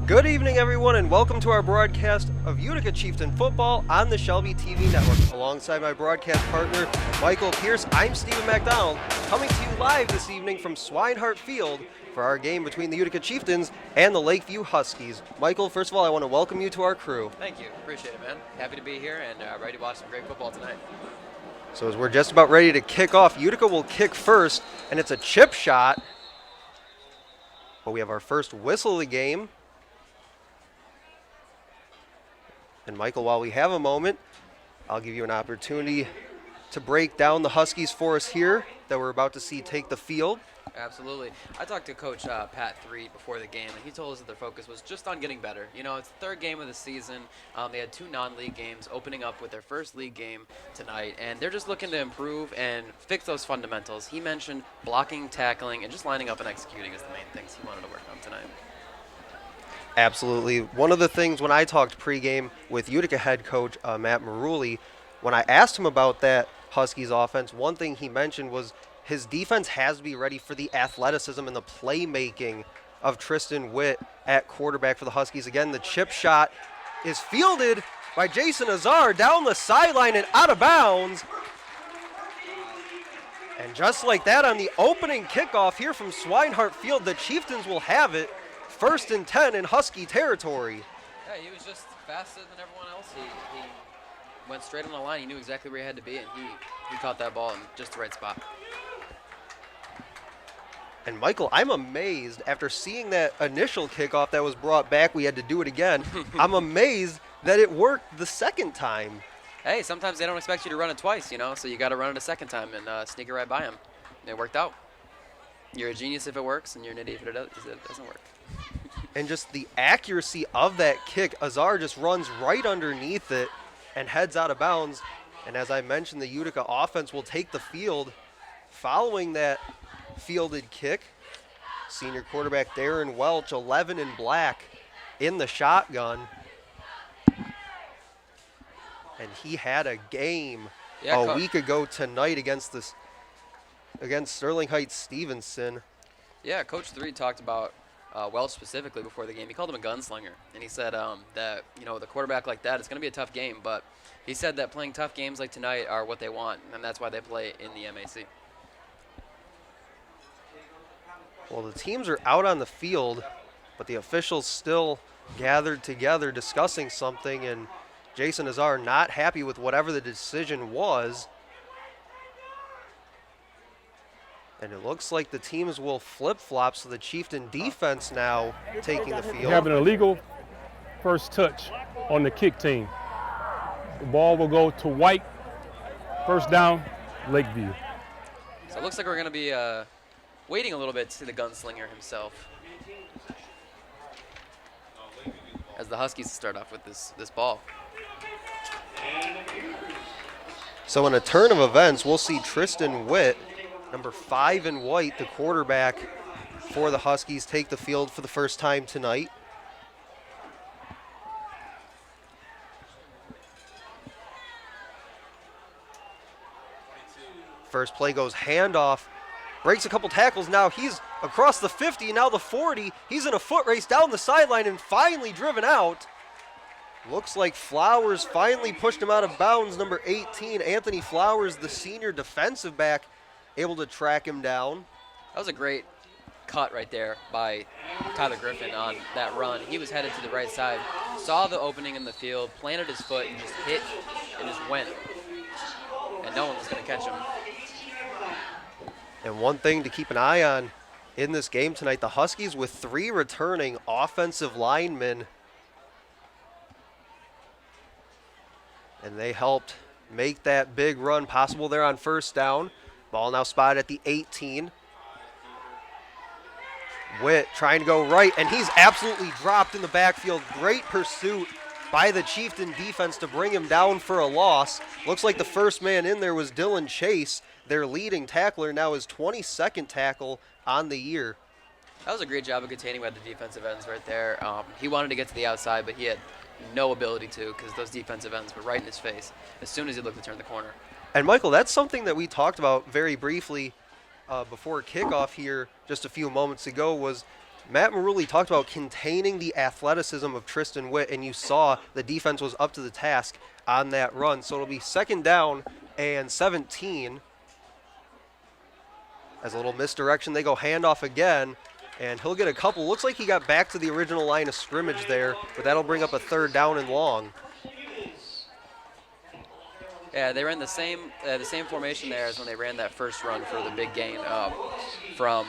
Good evening, everyone, and welcome to our broadcast of Utica Chieftain football on the Shelby TV network. Alongside my broadcast partner, Michael Pierce, I'm Stephen McDonald, coming to you live this evening from Swinehart Field for our game between the Utica Chieftains and the Lakeview Huskies. Michael, first of all, I want to welcome you to our crew. Thank you. Appreciate it, man. Happy to be here and ready to watch some great football tonight. So as we're just about ready to kick off, Utica will kick first, and it's a chip shot. But we have our first whistle of the game. And Michael, while we have a moment, I'll give you an opportunity to break down the Huskies for us here that we're about to see take the field. Absolutely. I talked to Coach Pat Three before the game, and he told us that their focus was just on getting better. You know, it's the third game of the season. They had two non-league games opening up with their first league game tonight, and they're just looking to improve and fix those fundamentals. He mentioned blocking, tackling, and just lining up and executing is the main things he wanted to work on tonight. Absolutely. One of the things when I talked pregame with Utica head coach Matt Maruli, when I asked him about that Huskies offense, one thing he mentioned was his defense has to be ready for the athleticism and the playmaking of Tristan Witt at quarterback for the Huskies. Again, the chip shot is fielded by Jason Azar down the sideline and out of bounds. And just like that, on the opening kickoff here from Swinehart Field, the Chieftains will have it. 1st and 10 in Husky territory. Yeah, he was just faster than everyone else. He went straight on the line. He knew exactly where he had to be, and he caught that ball in just the right spot. And Michael, I'm amazed after seeing that initial kickoff that was brought back, we had to do it again. I'm amazed that it worked the second time. Hey, sometimes they don't expect you to run it twice, you know, so you got to run it a second time and sneak it right by him. It worked out. You're a genius if it works, and you're an idiot if it doesn't work. And just the accuracy of that kick, Azar just runs right underneath it and heads out of bounds. And as I mentioned, the Utica offense will take the field following that fielded kick. Senior quarterback Darren Welch, 11 in black, in the shotgun. And he had a game a week ago tonight against Sterling Heights Stevenson. Yeah, Coach Three talked about Welch specifically before the game. He called him a gunslinger, and he said that, you know, the quarterback like that, it's going to be a tough game, but he said that playing tough games like tonight are what they want, and that's why they play in the MAC. Well, the teams are out on the field, but the officials still gathered together discussing something, and Jason Azar not happy with whatever the decision was. And it looks like the teams will flip-flop, so the Chieftain defense now taking the field. We have an illegal first touch on the kick team. The ball will go to White. First down, Lakeview. So it looks like we're going to be waiting a little bit to see the gunslinger himself, as the Huskies start off with this ball. So in a turn of events, we'll see Tristan Witt, number 5 in white, the quarterback for the Huskies, take the field for the first time tonight. First play goes handoff, breaks a couple tackles. Now he's across the 50, now the 40. He's in a foot race down the sideline and finally driven out. Looks like Flowers finally pushed him out of bounds. Number 18, Anthony Flowers, the senior defensive back, able to track him down. That was a great cut right there by Tyler Griffin on that run. He was headed to the right side, saw the opening in the field, planted his foot, and just hit and just went. And no one was going to catch him. And one thing to keep an eye on in this game tonight, the Huskies with 3 returning offensive linemen. And they helped make that big run possible there on first down. Ball now spotted at the 18. Witt trying to go right, and he's absolutely dropped in the backfield. Great pursuit by the Chieftain defense to bring him down for a loss. Looks like the first man in there was Dylan Chase, their leading tackler, now his 22nd tackle on the year. That was a great job of containing by the defensive ends right there. He wanted to get to the outside, but he had no ability to, because those defensive ends were right in his face as soon as he looked to turn the corner. And Michael, that's something that we talked about very briefly before kickoff here just a few moments ago, was Matt Marulli talked about containing the athleticism of Tristan Witt, and you saw the defense was up to the task on that run. So it'll be 2nd down and 17. As a little misdirection, they go handoff again, and he'll get a couple. Looks like he got back to the original line of scrimmage there, but that'll bring up a 3rd down and long. Yeah, they ran the same formation there as when they ran that first run for the big gain from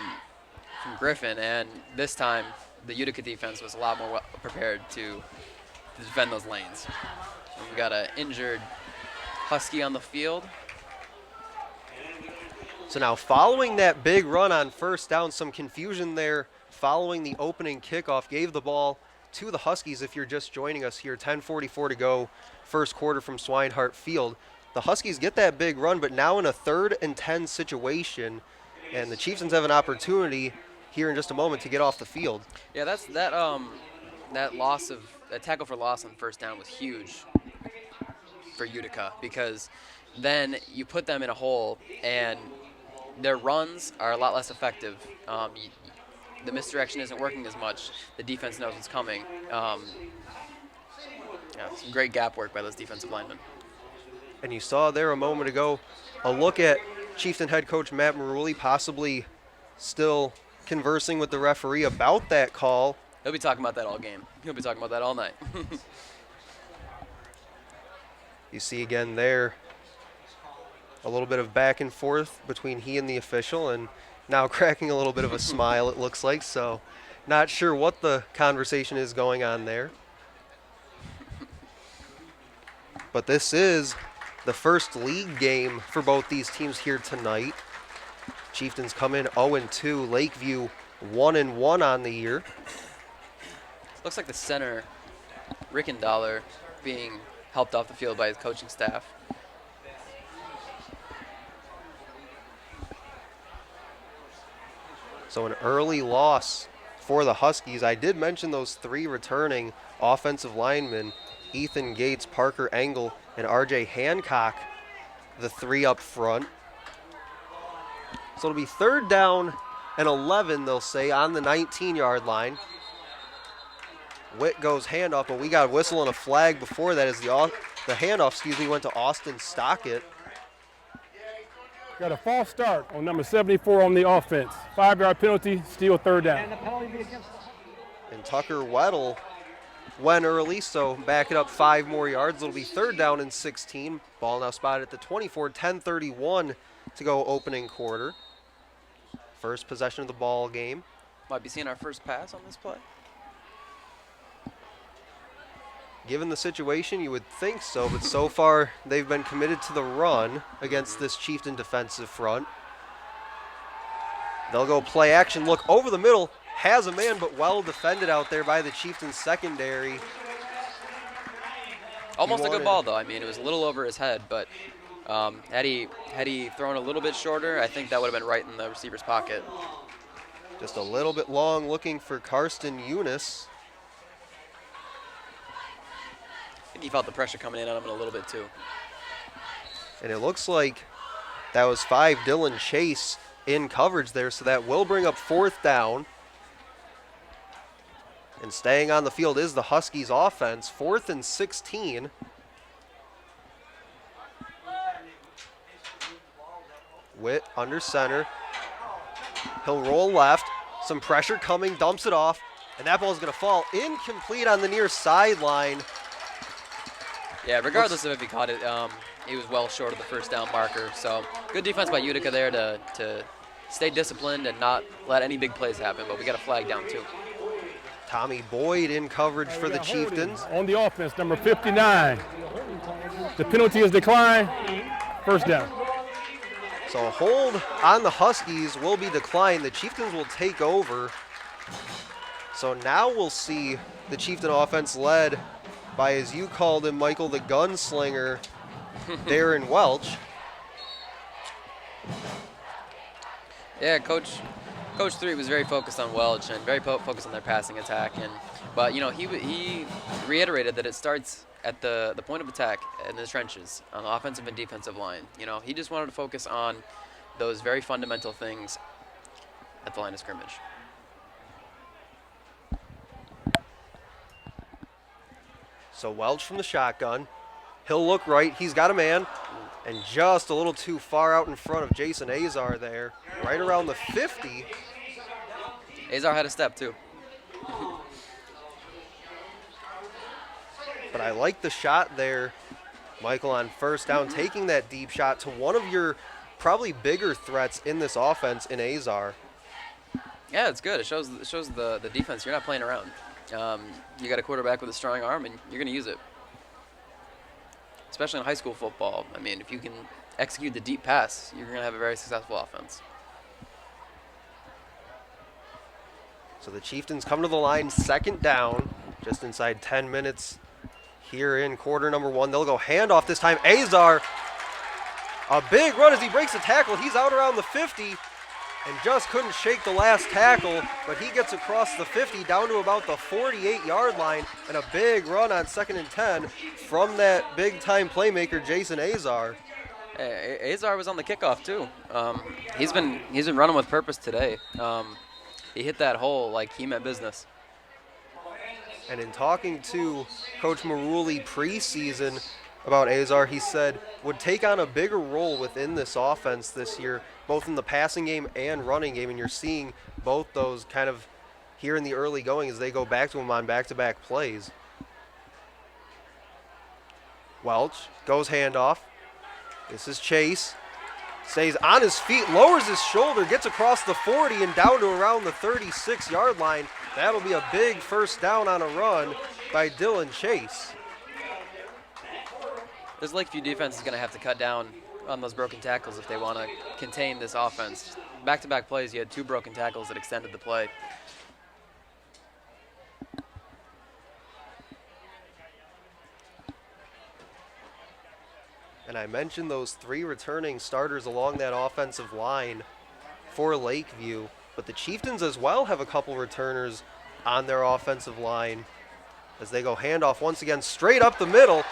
Griffin, and this time the Utica defense was a lot more prepared to defend those lanes. And we got an injured Husky on the field. So now following that big run on 1st down, some confusion there following the opening kickoff, gave the ball to the Huskies. If you're just joining us here, 10:44 to go, 1st quarter from Swinehart Field. The Huskies get that big run, but now in a 3rd and 10 situation, and the Chieftains have an opportunity here in just a moment to get off the field. Yeah, that tackle for loss on 1st down was huge for Utica, because then you put them in a hole and their runs are a lot less effective. The misdirection isn't working as much. The defense knows it's coming. Some great gap work by those defensive linemen. And you saw there a moment ago a look at Chieftain head coach Matt Marulli possibly still conversing with the referee about that call. He'll be talking about that all game. He'll be talking about that all night. You see again there a little bit of back and forth between he and the official, and now cracking a little bit of a smile, it looks like. So not sure what the conversation is going on there. But this is the first league game for both these teams here tonight. Chieftains come in 0-2, Lakeview 1-1 on the year. Looks like the center, Rickendollar, being helped off the field by his coaching staff. So an early loss for the Huskies. I did mention those 3 returning offensive linemen, Ethan Gates, Parker Engel, and RJ Hancock, the 3 up front. So it'll be 3rd down and 11, they'll say, on the 19-yard line. Witt goes handoff, but we got a whistle and a flag before that as the handoff, went to Austin Stockett. Got a false start on number 74 on the offense. 5-yard penalty, still 3rd down. And Tucker Weddle went early, so back it up 5 more yards. It'll be 3rd down and 16. Ball now spotted at the 24, 10:31 to go opening quarter. First possession of the ball game. Might be seeing our first pass on this play. Given the situation, you would think so, but so far they've been committed to the run against this Chieftain defensive front. They'll go play action, look over the middle, has a man, but well defended out there by the Chieftains secondary. Almost a good ball, though. I mean, it was a little over his head, but had he thrown a little bit shorter, I think that would have been right in the receiver's pocket. Just a little bit long, looking for Karsten Eunice. I think he felt the pressure coming in on him a little bit, too. And it looks like that was 5, Dylan Chase, in coverage there, so that will bring up 4th down. And staying on the field is the Huskies offense, 4th and 16. Witt under center. He'll roll left. Some pressure coming, dumps it off, and that ball is going to fall incomplete on the near sideline. Yeah, regardless of if he caught it, he was well short of the 1st down marker. So good defense by Utica there to stay disciplined and not let any big plays happen, but we got a flag down too. Tommy Boyd in coverage for the Chieftains. On the offense, number 59. The penalty is declined. 1st down. So a hold on the Huskies will be declined. The Chieftains will take over. So now we'll see the Chieftain offense led by, as you called him, Michael the Gunslinger, Darren Welch. Yeah, Coach 3 was very focused on Welch and very focused on their passing attack. But you know, he reiterated that it starts at the point of attack in the trenches on the offensive and defensive line. You know, he just wanted to focus on those very fundamental things at the line of scrimmage. So Welch from the shotgun. He'll look right. He's got a man. And just a little too far out in front of Jason Azar there. Right around the 50. Azar had a step, too. But I like the shot there, Michael, on first down, taking that deep shot to one of your probably bigger threats in this offense in Azar. Yeah, it's good. It shows the defense. You're not playing around. You got a quarterback with a strong arm, and you're going to use it. Especially in high school football. I mean, if you can execute the deep pass, you're going to have a very successful offense. So the Chieftains come to the line, second down, just inside 10 minutes here in quarter number 1. They'll go handoff this time. Azar, a big run as he breaks the tackle. He's out around the 50 and just couldn't shake the last tackle, but he gets across the 50 down to about the 48-yard line, and a big run on 2nd and 10 from that big-time playmaker, Jason Azar. Hey, Azar was on the kickoff, too. He's been running with purpose today. He hit that hole like he meant business. And in talking to Coach Maruli preseason about Azar, he said would take on a bigger role within this offense this year, both in the passing game and running game, and you're seeing both those kind of here in the early going as they go back to him on back-to-back plays. Welch goes handoff. This is Chase. Stays on his feet, lowers his shoulder, gets across the 40 and down to around the 36-yard line. That'll be a big first down on a run by Dylan Chase. This Lakeview defense is going to have to cut down on those broken tackles if they want to contain this offense. Back-to-back plays, you had 2 broken tackles that extended the play. And I mentioned those 3 returning starters along that offensive line for Lakeview, but the Chieftains as well have a couple returners on their offensive line as they go handoff once again straight up the middle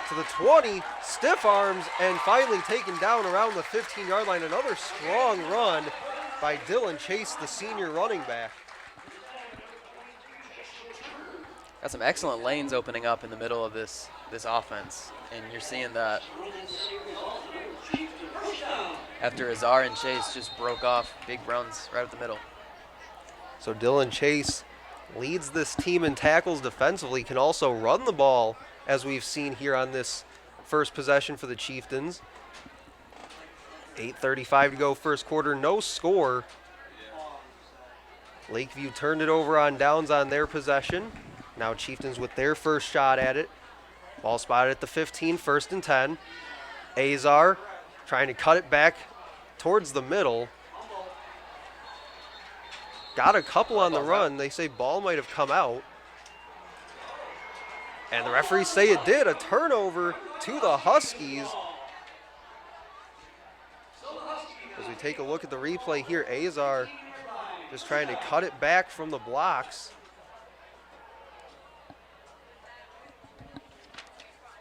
to the 20, stiff arms, and finally taken down around the 15-yard line. Another strong run by Dylan Chase, the senior running back. Got some excellent lanes opening up in the middle of this offense, and you're seeing that after Azar and Chase just broke off big runs right up the middle. So Dylan Chase leads this team in tackles defensively, can also run the ball, as we've seen here on this first possession for the Chieftains. 8:35 to go first quarter, no score. Lakeview turned it over on downs on their possession. Now Chieftains with their first shot at it. Ball spotted at the 15, 1st and 10. Azar trying to cut it back towards the middle. Got a couple on the run. They say ball might have come out. And the referees say it did. A turnover to the Huskies. As we take a look at the replay here, Azar just trying to cut it back from the blocks.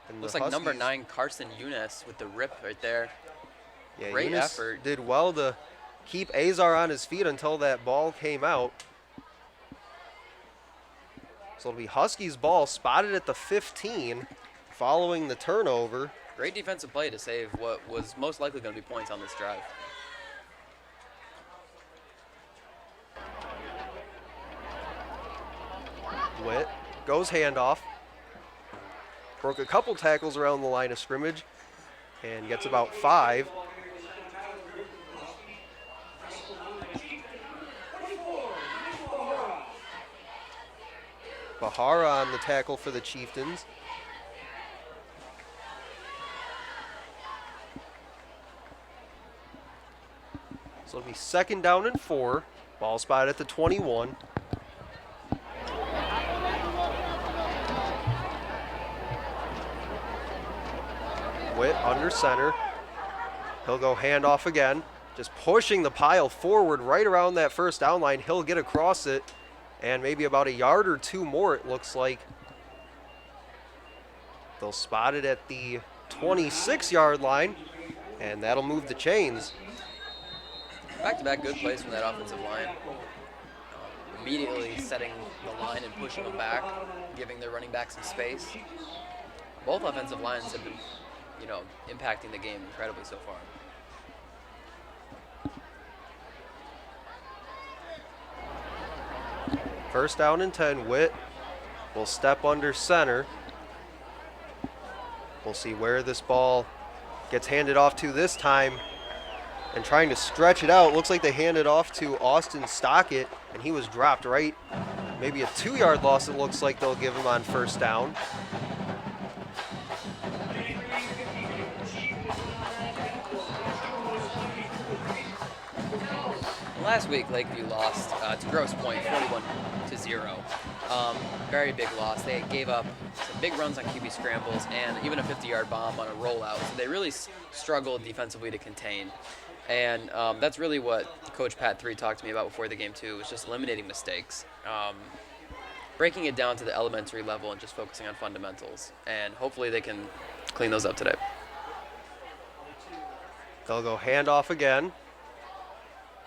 And Looks like number 9, Carson Younes, with the rip right there. Yeah, great Younes effort. Did well to keep Azar on his feet until that ball came out. So it'll be Huskies ball spotted at the 15 following the turnover. Great defensive play to save what was most likely going to be points on this drive. Witt goes handoff. Broke a couple tackles around the line of scrimmage and gets about 5. Bahara on the tackle for the Chieftains. So it'll be 2nd down and 4. Ball spot at the 21. Witt under center. He'll go handoff again. Just pushing the pile forward right around that first down line. He'll get across it. And maybe about a yard or 2 more, it looks like. They'll spot it at the 26-yard line, and that'll move the chains. Back-to-back good plays from that offensive line. immediately setting the line and pushing them back, giving their running back some space. Both offensive lines have been, impacting the game incredibly so far. First down and 10. Witt will step under center. We'll see where this ball gets handed off to this time. And trying to stretch it out. Looks like they handed off to Austin Stockett, and he was dropped right. Maybe a 2-yard loss it looks like they'll give him on first down. Last week, Lakeview lost to Grosse Pointe 41-0. Very big loss. They gave up some big runs on QB scrambles and even a 50-yard bomb on a rollout. So they really struggled defensively to contain. And that's really what Coach Pat 3 talked to me about before the game, too, was just eliminating mistakes. Breaking it down to the elementary level and just focusing on fundamentals. And hopefully they can clean those up today. They'll go handoff again.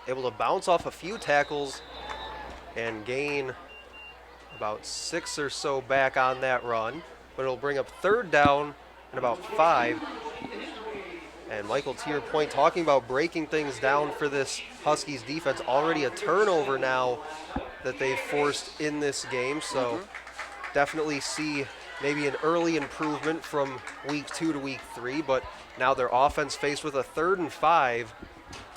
Able to bounce off a few tackles and gain about 6 or so back on that run. But it'll bring up third down and about 5. And Michael, to your point, talking about breaking things down for this Huskies defense, already a turnover now that they've forced in this game. So definitely see maybe an early improvement from week 2 to week 3. But now their offense faced with a 3rd and 5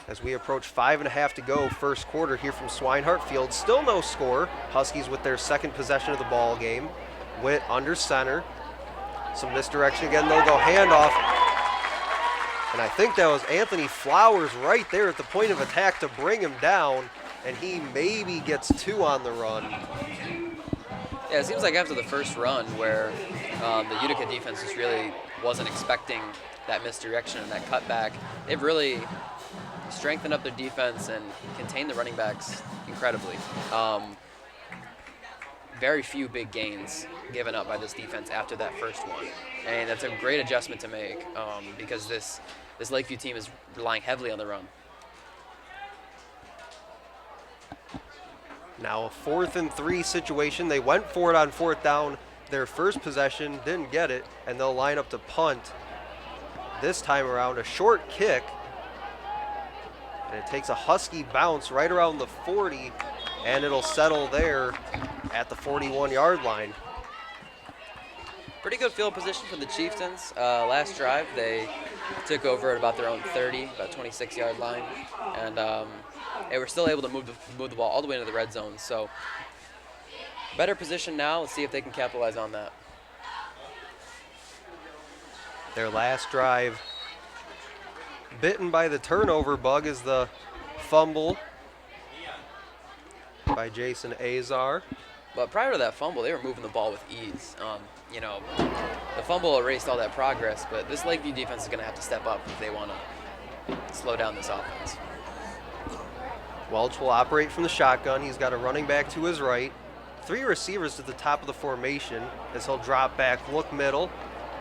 as we approach 5.5 to go first quarter here from Swinehart Field. Still no score. Huskies with their second possession of the ball game. Witt under center. Some misdirection again. They'll go handoff. And I think that was Anthony Flowers right there at the point of attack to bring him down. And he maybe gets 2 on the run. Yeah, it seems like after the first run where the Utica defense just really wasn't expecting that misdirection and that cutback, they've really strengthened up their defense and contained the running backs incredibly. Very few big gains given up by this defense after that first one. And that's a great adjustment to make because this Lakeview team is relying heavily on the run. Now a 4th and 3 situation. They went for it on 4th down. Their first possession, didn't get it, and they'll line up to punt. This time around, a short kick. And it takes a Husky bounce right around the 40, and it'll settle there at the 41-yard line. Pretty good field position for the Chieftains. Last drive, they took over at about their own 30, about 26-yard line, and they were still able to move the ball all the way into the red zone. So better position now. Let's see if they can capitalize on that. Their last drive, bitten by the turnover bug, is the fumble by Jason Azar. But prior to that fumble, they were moving the ball with ease. The fumble erased all that progress, but this Lakeview defense is going to have to step up if they want to slow down this offense. Welch will operate from the shotgun. He's got a running back to his right. 3 receivers to the top of the formation as he'll drop back, look middle.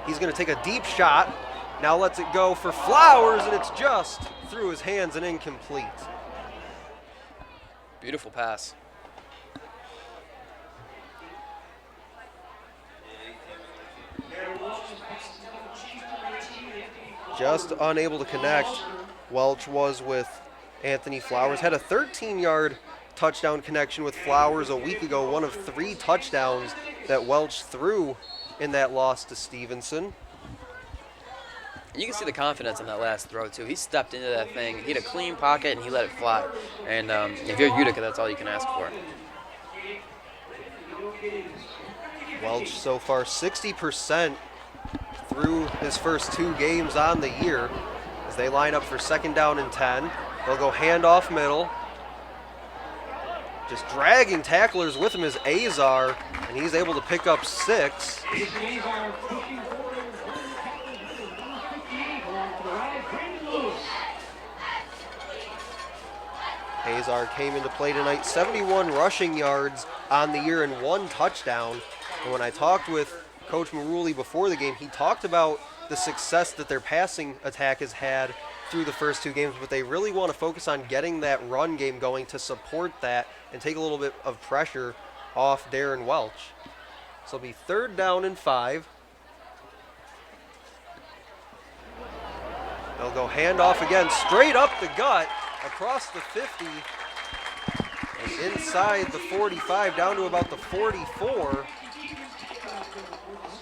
He's going to take a deep shot. Now lets it go for Flowers, and it's just through his hands and incomplete. Beautiful pass. Just unable to connect. Welch was with Anthony Flowers. Had a 13-yard touchdown connection with Flowers a week ago, one of 3 touchdowns that Welch threw in that loss to Stevenson. And you can see the confidence in that last throw, too. He stepped into that thing. He had a clean pocket, and he let it fly. And if you're Utica, that's all you can ask for. Welch so far 60% through his first 2 games on the year as they line up for 2nd down and 10. They'll go handoff middle. Just dragging tacklers with him is Azar, and he's able to pick up 6. Azar came into play tonight, 71 rushing yards on the year and 1 touchdown. And when I talked with Coach Maruli before the game, he talked about the success that their passing attack has had through the first 2 games, but they really want to focus on getting that run game going to support that and take a little bit of pressure off Darren Welch. So it'll be 3rd down and 5. They'll go handoff again, straight up the gut, across the 50, and inside the 45, down to about the 44.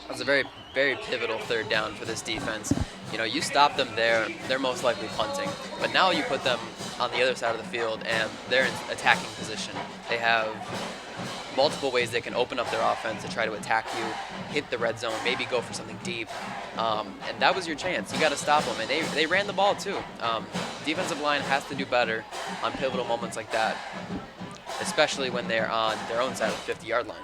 That was a very, very pivotal 3rd down for this defense. You know, you stop them there, they're most likely punting. But now you put them on the other side of the field, and they're in attacking position. They have multiple ways they can open up their offense to try to attack you, hit the red zone, maybe go for something deep. And that was your chance. You got to stop them. And they ran the ball, too. Defensive line has to do better on pivotal moments like that, especially when they're on their own side of the 50-yard line.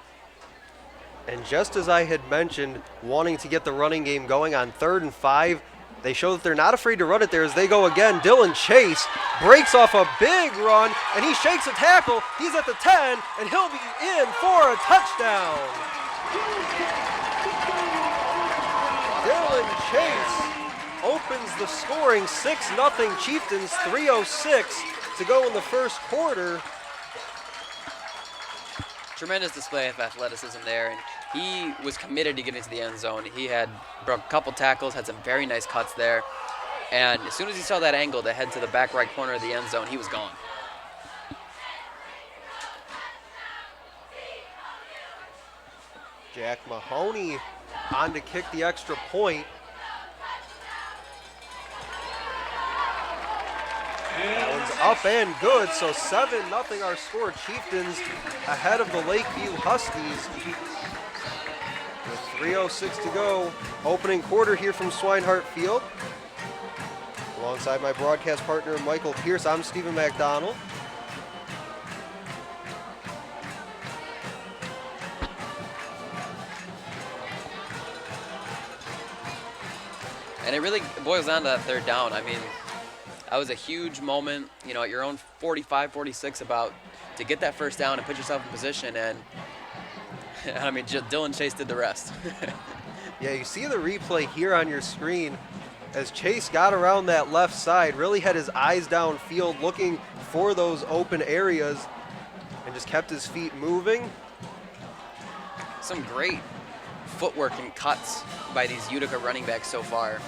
And just as I had mentioned, wanting to get the running game going on 3rd and 5, they show that they're not afraid to run it there as they go again. Dylan Chase breaks off a big run, and he shakes a tackle. He's at the 10, and he'll be in for a touchdown. Dylan Chase opens the scoring, 6-0 Chieftains, 3:06 to go in the first quarter. Tremendous display of athleticism there, and he was committed to getting to the end zone. He had broke a couple tackles, had some very nice cuts there, and as soon as he saw that angle to head to the back right corner of the end zone, he was gone. Jack Mahoney on to kick the extra point. That one's up and good, so 7-0 our score. Chieftains ahead of the Lakeview Huskies. With 3:06 to go, opening quarter here from Swinehart Field. Alongside my broadcast partner, Michael Pierce, I'm Stephen McDonald. And it really boils down to that 3rd down. I mean, that was a huge moment, you know, at your own 45, 46 about to get that 1st down and put yourself in position. And, I mean, Dylan Chase did the rest. Yeah, you see the replay here on your screen as Chase got around that left side, really had his eyes downfield looking for those open areas and just kept his feet moving. Some great footwork and cuts by these Utica running backs so far.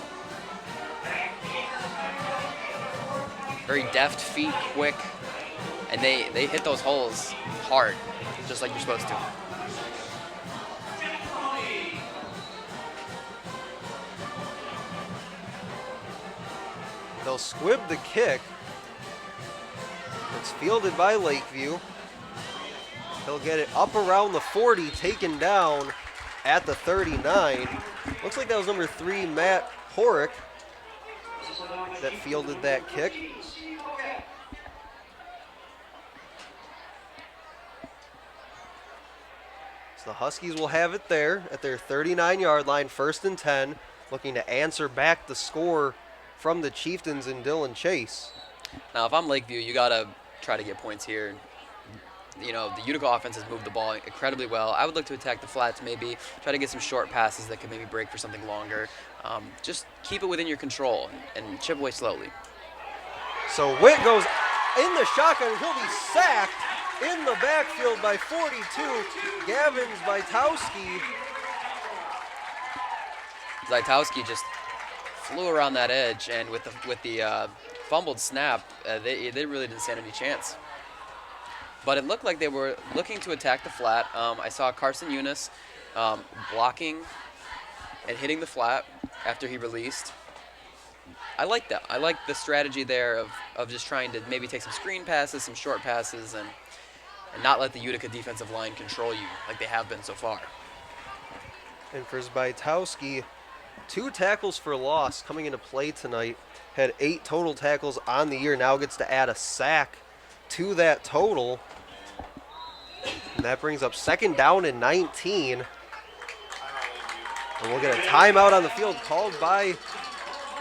Very deft feet, quick, and they hit those holes hard, just like you're supposed to. They'll squib the kick. It's fielded by Lakeview. He'll get it up around the 40, taken down at the 39. Looks like that was number 3, Matt Horick, that fielded that kick. So the Huskies will have it there at their 39-yard line, 1st and 10, looking to answer back the score from the Chieftains and Dylan Chase. Now, if I'm Lakeview, you got to try to get points here. You know, the Utica offense has moved the ball incredibly well. I would look to attack the flats, maybe try to get some short passes that could maybe break for something longer. Just keep it within your control and chip away slowly. So Witt goes in the shotgun. He'll be sacked in the backfield by 42, Gavin Zbytowski. Zbytowski just flew around that edge, and with the fumbled snap, they really didn't stand any chance. But it looked like they were looking to attack the flat. I saw Carson Eunice blocking and hitting the flat after he released. I like that. I like the strategy there of just trying to maybe take some screen passes, some short passes, and not let the Utica defensive line control you like they have been so far. And for Zbytowski, 2 tackles for loss coming into play tonight. Had 8 total tackles on the year. Now gets to add a sack to that total. And that brings up 2nd down and 19. And we'll get a timeout on the field called by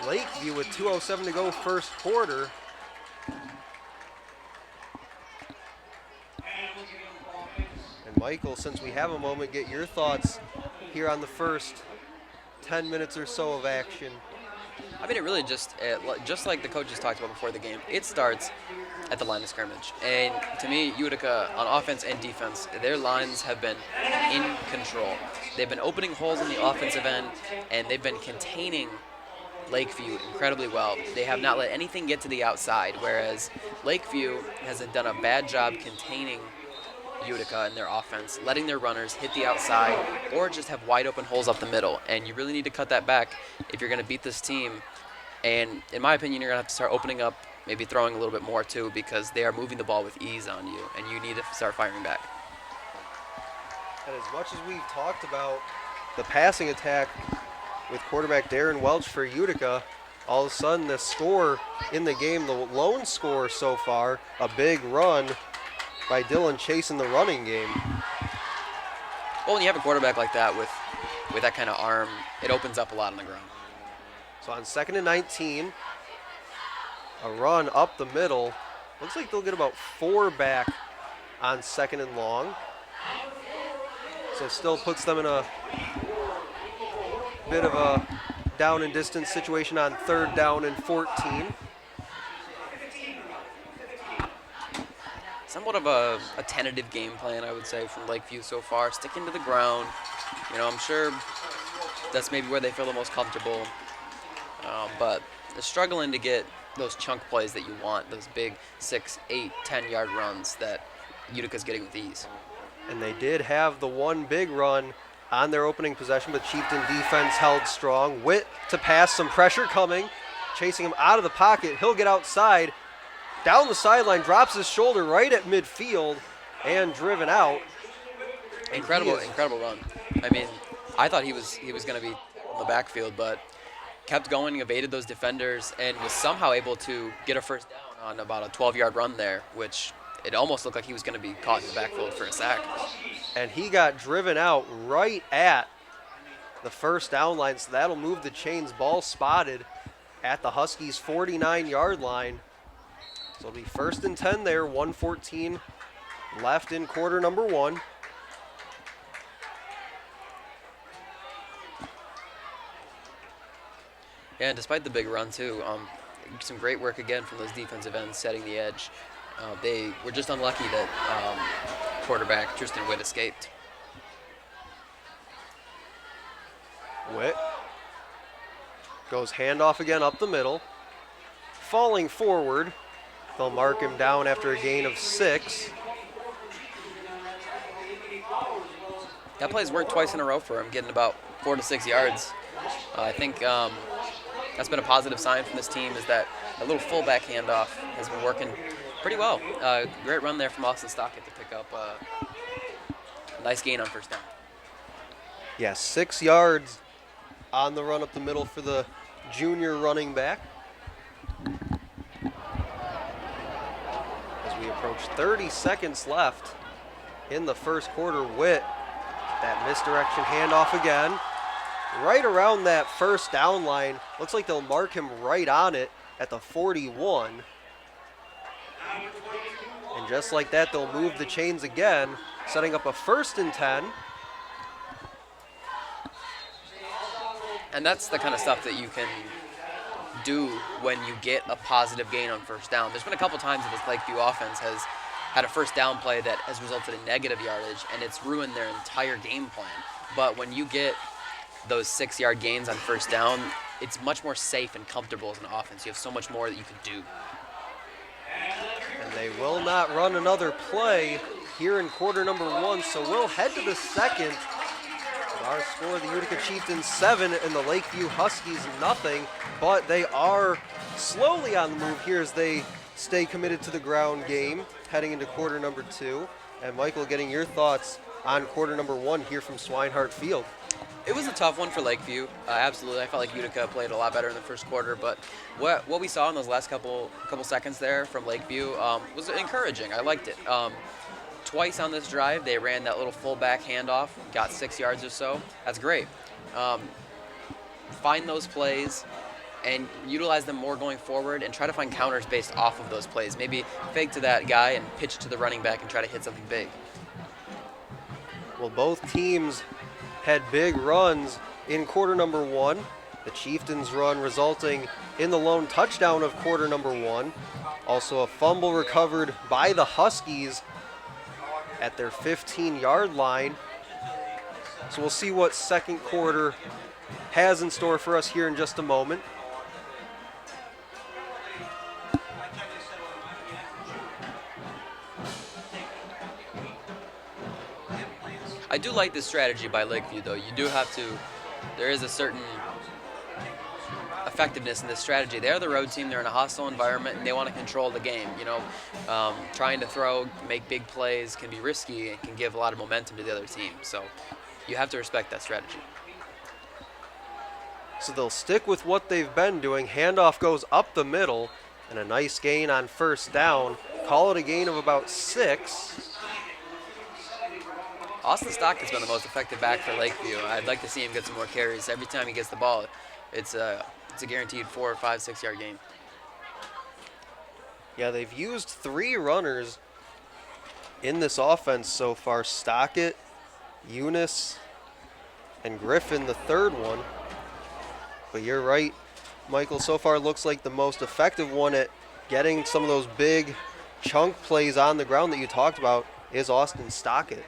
Lakeview with 2:07 to go, first quarter. And Michael, since we have a moment, get your thoughts here on the first 10 minutes or so of action. I mean, it really just like the coaches talked about before the game, it starts at the line of scrimmage. And to me, Utica, on offense and defense, their lines have been in control. They've been opening holes in the offensive end, and they've been containing Lakeview incredibly well. They have not let anything get to the outside, whereas Lakeview has done a bad job containing Utica in their offense, letting their runners hit the outside or just have wide open holes up the middle. And you really need to cut that back if you're going to beat this team. And in my opinion, you're going to have to start opening up, maybe throwing a little bit more too, because they are moving the ball with ease on you, and you need to start firing back. And as much as we've talked about the passing attack with quarterback Darren Welch for Utica, all of a sudden the score in the game, the lone score so far, a big run by Dylan chasing the running game. Well, when you have a quarterback like that with that kind of arm, it opens up a lot on the ground. So on 2nd and 19, a run up the middle. Looks like they'll get about 4 back on 2nd and long. So still puts them in a bit of a down and distance situation on 3rd down and 14. Somewhat of a tentative game plan, I would say, from Lakeview so far. Sticking to the ground. You know, I'm sure that's maybe where they feel the most comfortable. But they're struggling to get those chunk plays that you want, those big 6, 8, 10-yard runs that Utica's getting with ease. And they did have the one big run on their opening possession, but Chieftain defense held strong. Witt to pass, some pressure coming, chasing him out of the pocket. He'll get outside, down the sideline, drops his shoulder right at midfield, and driven out. Incredible run. I mean, I thought he was going to be on the backfield, but kept going, evaded those defenders, and was somehow able to get a first down on about a 12-yard run there, which it almost looked like he was going to be caught in the backfield for a sack. And he got driven out right at the first down line, so that'll move the chains. Ball spotted at the Huskies' 49-yard line. So it'll be 1st and 10 there, 1:14 left in quarter number 1. Yeah, and despite the big run, too, some great work again from those defensive ends setting the edge. They were just unlucky that quarterback Tristan Witt escaped. Witt goes handoff again up the middle. Falling forward, they'll mark him down after a gain of 6. That play's worked twice in a row for him, getting about 4 to 6 yards. I think that's been a positive sign from this team, is that a little fullback handoff has been working pretty well. Great run there from Austin Stockett to pick up a nice gain on first down. Yeah, 6 yards on the run up the middle for the junior running back. As we approach 30 seconds left in the first quarter, Witt, that misdirection handoff again. Right around that first down line. Looks like they'll mark him right on it at the 41. And just like that, they'll move the chains again, setting up a 1st and 10. And that's the kind of stuff that you can do when you get a positive gain on first down. There's been a couple times that this Lakeview offense has had a first down play that has resulted in negative yardage, and it's ruined their entire game plan. But when you get those 6-yard gains on first down, it's much more safe and comfortable as an offense. You have so much more that you can do. And they will not run another play here in quarter number 1, so we'll head to the second. Our score, the Utica Chieftains 7 and the Lakeview Huskies nothing, but they are slowly on the move here as they stay committed to the ground game heading into quarter number 2. And Michael, getting your thoughts on quarter number 1 here from Swinehart Field. It was a tough one for Lakeview. Absolutely, I felt like Utica played a lot better in the first quarter, but what we saw in those last couple seconds there from Lakeview was encouraging. I liked it. Twice on this drive, they ran that little fullback handoff, got 6 yards or so. That's great. Find those plays and utilize them more going forward, and try to find counters based off of those plays. Maybe fake to that guy and pitch to the running back and try to hit something big. Well, both teams had big runs in quarter number 1. The Chieftains run resulting in the lone touchdown of quarter number 1. Also a fumble recovered by the Huskies at their 15-yard line. So we'll see what second quarter has in store for us here in just a moment. I do like this strategy by Lakeview, though. You do have to, there is a certain effectiveness in this strategy. They're the road team, they're in a hostile environment, and they want to control the game. You know, trying to throw, make big plays can be risky and can give a lot of momentum to the other team. So you have to respect that strategy. So they'll stick with what they've been doing. Handoff goes up the middle, and a nice gain on first down. Call it a gain of about 6. Austin Stock has been the most effective back for Lakeview. I'd like to see him get some more carries. Every time he gets the ball, it's a guaranteed 4 or 5, 6 yard gain. Yeah, they've used 3 runners in this offense so far. Stockett, Eunice, and Griffin, the third one. But you're right, Michael, so far looks like the most effective one at getting some of those big chunk plays on the ground that you talked about is Austin Stockett.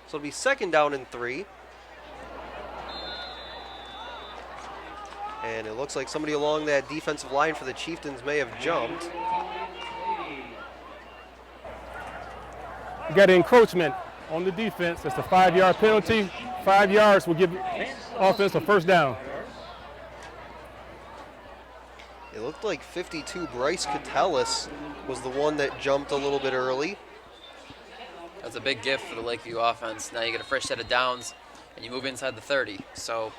So it'll be second down and 3. And it looks like somebody along that defensive line for the Chieftains may have jumped. You got an encroachment on the defense. That's a 5-yard penalty. 5 yards will give offense a first down. It looked like 52 Bryce Catellis was the one that jumped a little bit early. That's a big gift for the Lakeview offense. Now you get a fresh set of downs, and you move inside the 30. So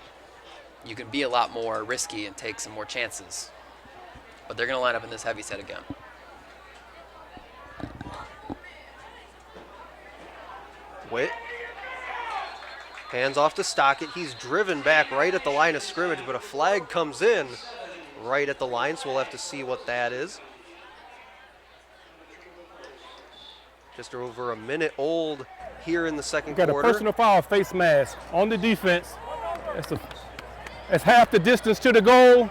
you can be a lot more risky and take some more chances. But they're going to line up in this heavy set again. Witt. Hands off to Stockett. He's driven back right at the line of scrimmage, but a flag comes in right at the line, so we'll have to see what that is. Just over a minute old here in the second Got quarter. a personal foul face mask on the defense. That's half the distance to the goal.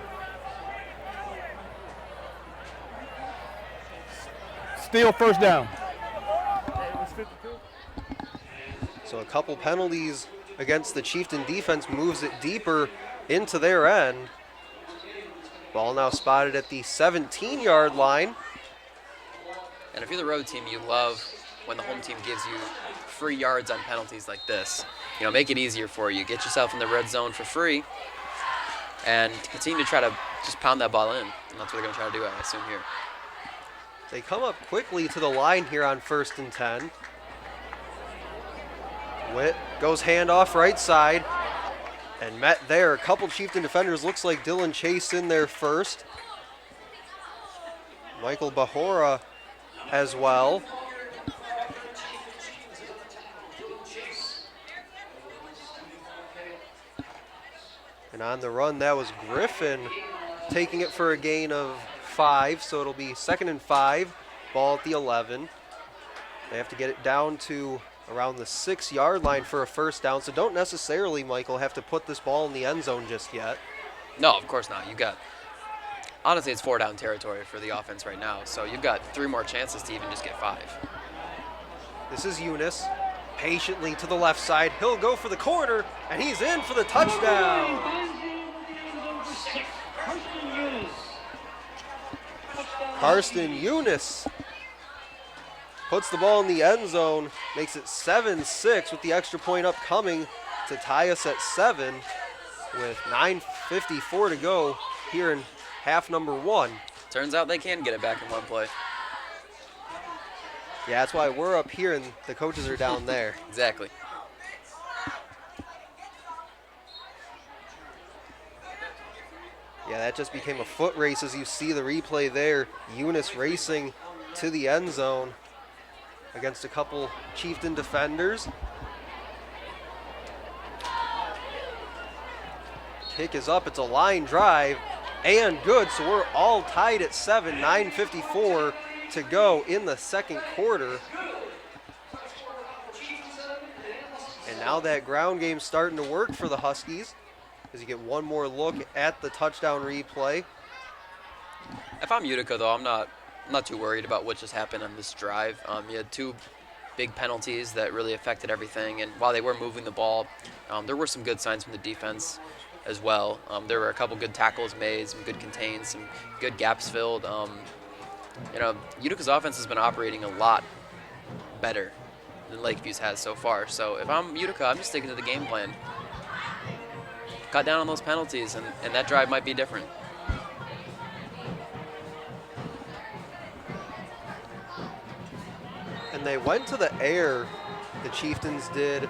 Still first down. So a couple penalties against the Chieftain defense moves it deeper into their end. Ball now spotted at the 17-yard line. And if you're the road team, you love when the home team gives you free yards on penalties like this. You know, make it easier for you. Get yourself in the red zone for free and continue to try to just pound that ball in. And that's what they're going to try to do, I assume, here. They come up quickly to the line here on 1st and 10. Witt goes handoff right side and met there. A couple Chieftain defenders. Looks like Dylan Chase in there first. Michael Bahora as well. And on the run, that was Griffin taking it for a gain of 5, so it'll be 2nd and 5, ball at the 11. They have to get it down to around the 6-yard line for a first down, so don't necessarily, Michael, have to put this ball in the end zone just yet. No, of course not. Honestly, it's 4-down territory for the offense right now, so you've got 3 more chances to even just get 5. This is Eunice, patiently to the left side. He'll go for the corner, and he's in for the touchdown. Karsten Eunice puts the ball in the end zone, makes it 7-6 with the extra point upcoming to tie us at 7 with 9:54 to go here in half number 1. Turns out they can get it back in one play. Yeah, that's why we're up here and the coaches are down there. Exactly. Yeah, that just became a foot race as you see the replay there. Eunice racing to the end zone against a couple Chieftain defenders. Kick is up, it's a line drive and good, so we're all tied at 7, 9:54 to go in the second quarter. And now that ground game's starting to work for the Huskies. as you get one more look at the touchdown replay. If I'm Utica, though, I'm not too worried about what just happened on this drive. You had two big penalties that really affected everything, and while they were moving the ball, there were some good signs from the defense as well. There were a couple good tackles made, some good contains, some good gaps filled. Utica's offense has been operating a lot better than Lakeview's has so far. So if I'm Utica, I'm just sticking to the game plan. Cut down on those penalties, and that drive might be different. And they went to the air, the Chieftains did,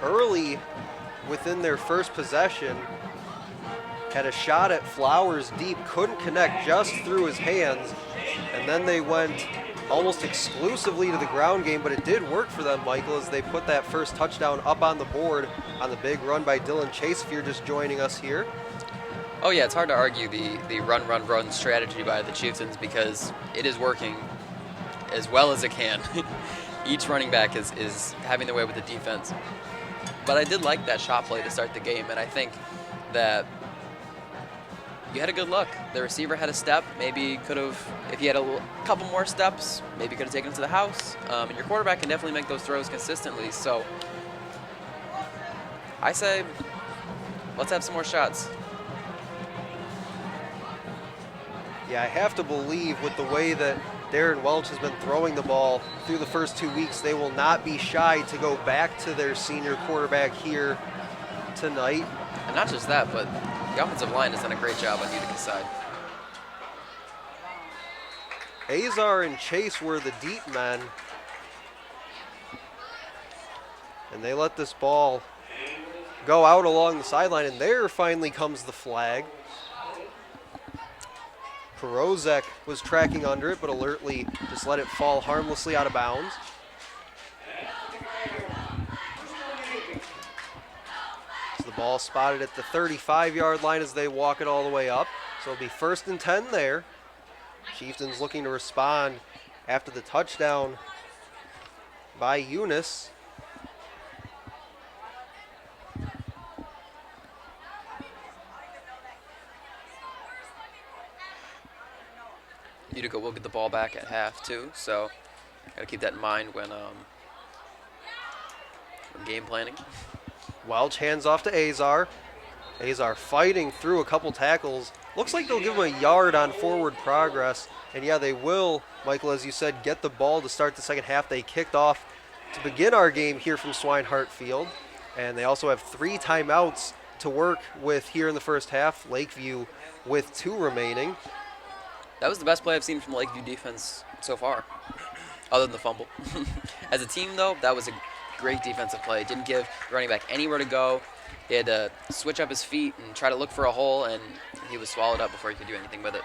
early within their first possession. Had a shot at Flowers deep, couldn't connect, just through his hands. And then they went almost exclusively to the ground game, but it did work for them, Michael, as they put that first touchdown up on the board on the big run by Dylan Chase, if you're just joining us here. Oh yeah, it's hard to argue the run strategy by the Chieftains because it is working as well as it can. Each running back is having their way with the defense. But I did like that shot play to start the game, and I think that you had a good look. The receiver had a step. Maybe could have, if he had a couple more steps, maybe could have taken it to the house. And your quarterback can definitely make those throws consistently. So I say, let's have some more shots. Yeah, I have to believe with the way that Darren Welch has been throwing the ball through the first 2 weeks, they will not be shy to go back to their senior quarterback here tonight. And not just that, but the offensive line has done a great job on Utica's side. Azar and Chase were the deep men, and they let this ball go out along the sideline, and there finally comes the flag. Perozek was tracking under it, but alertly just let it fall harmlessly out of bounds. So the ball spotted at the 35-yard line as they walk it all the way up. So it'll be 1st and 10 there. Chieftains looking to respond after the touchdown by Eunice. Utica will get the ball back at half too, so gotta keep that in mind when game planning. Welch hands off to Azar. Azar fighting through a couple tackles. Looks like they'll give him a yard on forward progress. And yeah, they will, Michael, as you said, get the ball to start the second half. They kicked off to begin our game here from Swinehart Field. And they also have 3 timeouts to work with here in the first half. Lakeview with 2 remaining. That was the best play I've seen from Lakeview defense so far, other than the fumble. As a team, though, that was a great defensive play. It didn't give the running back anywhere to go. He had to switch up his feet and try to look for a hole, and he was swallowed up before he could do anything with it.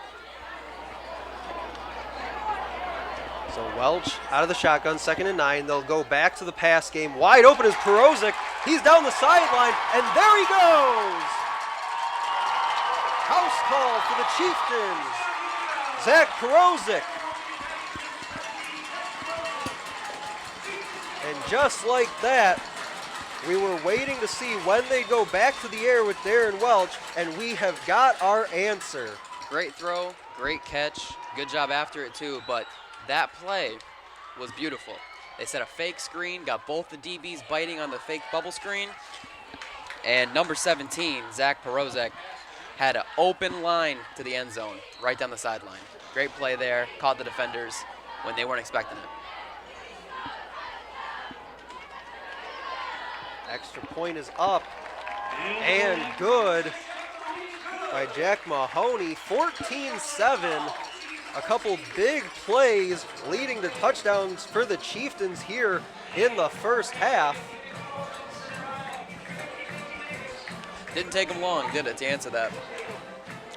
So Welch out of the shotgun, 2nd and 9. They'll go back to the pass game. Wide open is Perozek. He's down the sideline, and there he goes! House call for the Chieftains. Zach Perozek. And just like that, we were waiting to see when they go back to the air with Darren Welch, and we have got our answer. Great throw, great catch, good job after it too, but that play was beautiful. They set a fake screen, got both the DBs biting on the fake bubble screen, and number 17, Zach Perozek, had an open line to the end zone, right down the sideline. Great play there, caught the defenders when they weren't expecting it. Extra point is up and good by Jack Mahoney. 14-7. A couple big plays leading to touchdowns for the Chieftains here in the first half. Didn't take them long, did it, to answer that?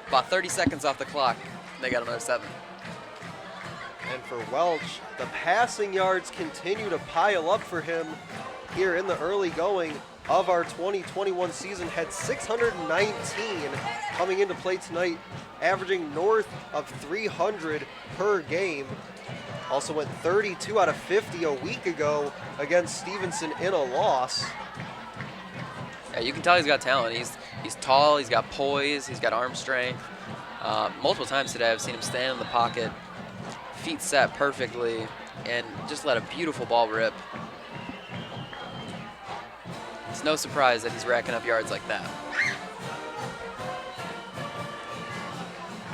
About 30 seconds off the clock, they got another 7. And for Welch, the passing yards continue to pile up for him here in the early going of our 2021 season. Had 619 coming into play tonight, averaging north of 300 per game. Also went 32 out of 50 a week ago against Stevenson in a loss. Yeah, you can tell he's got talent. He's tall, he's got poise, he's got arm strength. Multiple times today I've seen him stand in the pocket, feet set perfectly, and just let a beautiful ball rip. It's no surprise that he's racking up yards like that.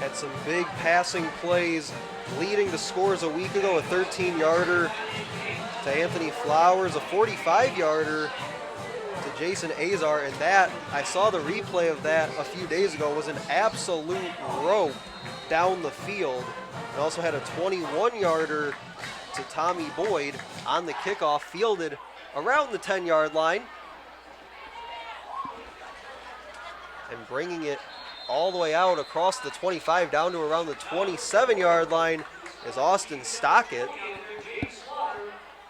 Had some big passing plays leading to scores a week ago, a 13-yarder to Anthony Flowers, a 45-yarder to Jason Azar, and that, I saw the replay of that a few days ago, was an absolute rope down the field. And also had a 21-yarder to Tommy Boyd on the kickoff, fielded around the 10-yard line. And bringing it all the way out across the 25 down to around the 27-yard line is Austin Stockett.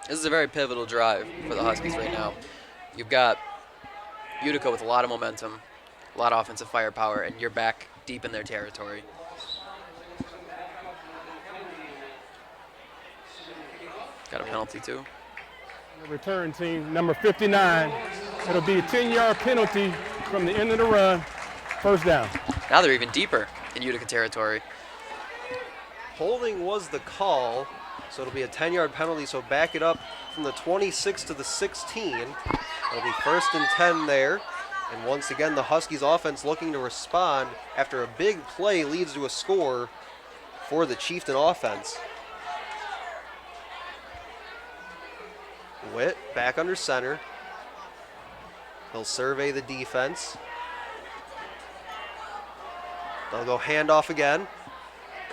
This is a very pivotal drive for the Huskies right now. You've got Utica with a lot of momentum, a lot of offensive firepower, and you're back deep in their territory. Got a penalty too. The return team, number 59. It'll be a 10-yard penalty from the end of the run, first down. Now they're even deeper in Utica territory. Holding was the call, so it'll be a 10-yard penalty, so back it up from the 26 to the 16. It'll be 1st and 10 there. And once again, the Huskies offense looking to respond after a big play leads to a score for the Chieftain offense. Witt back under center. He'll survey the defense. They'll go handoff again.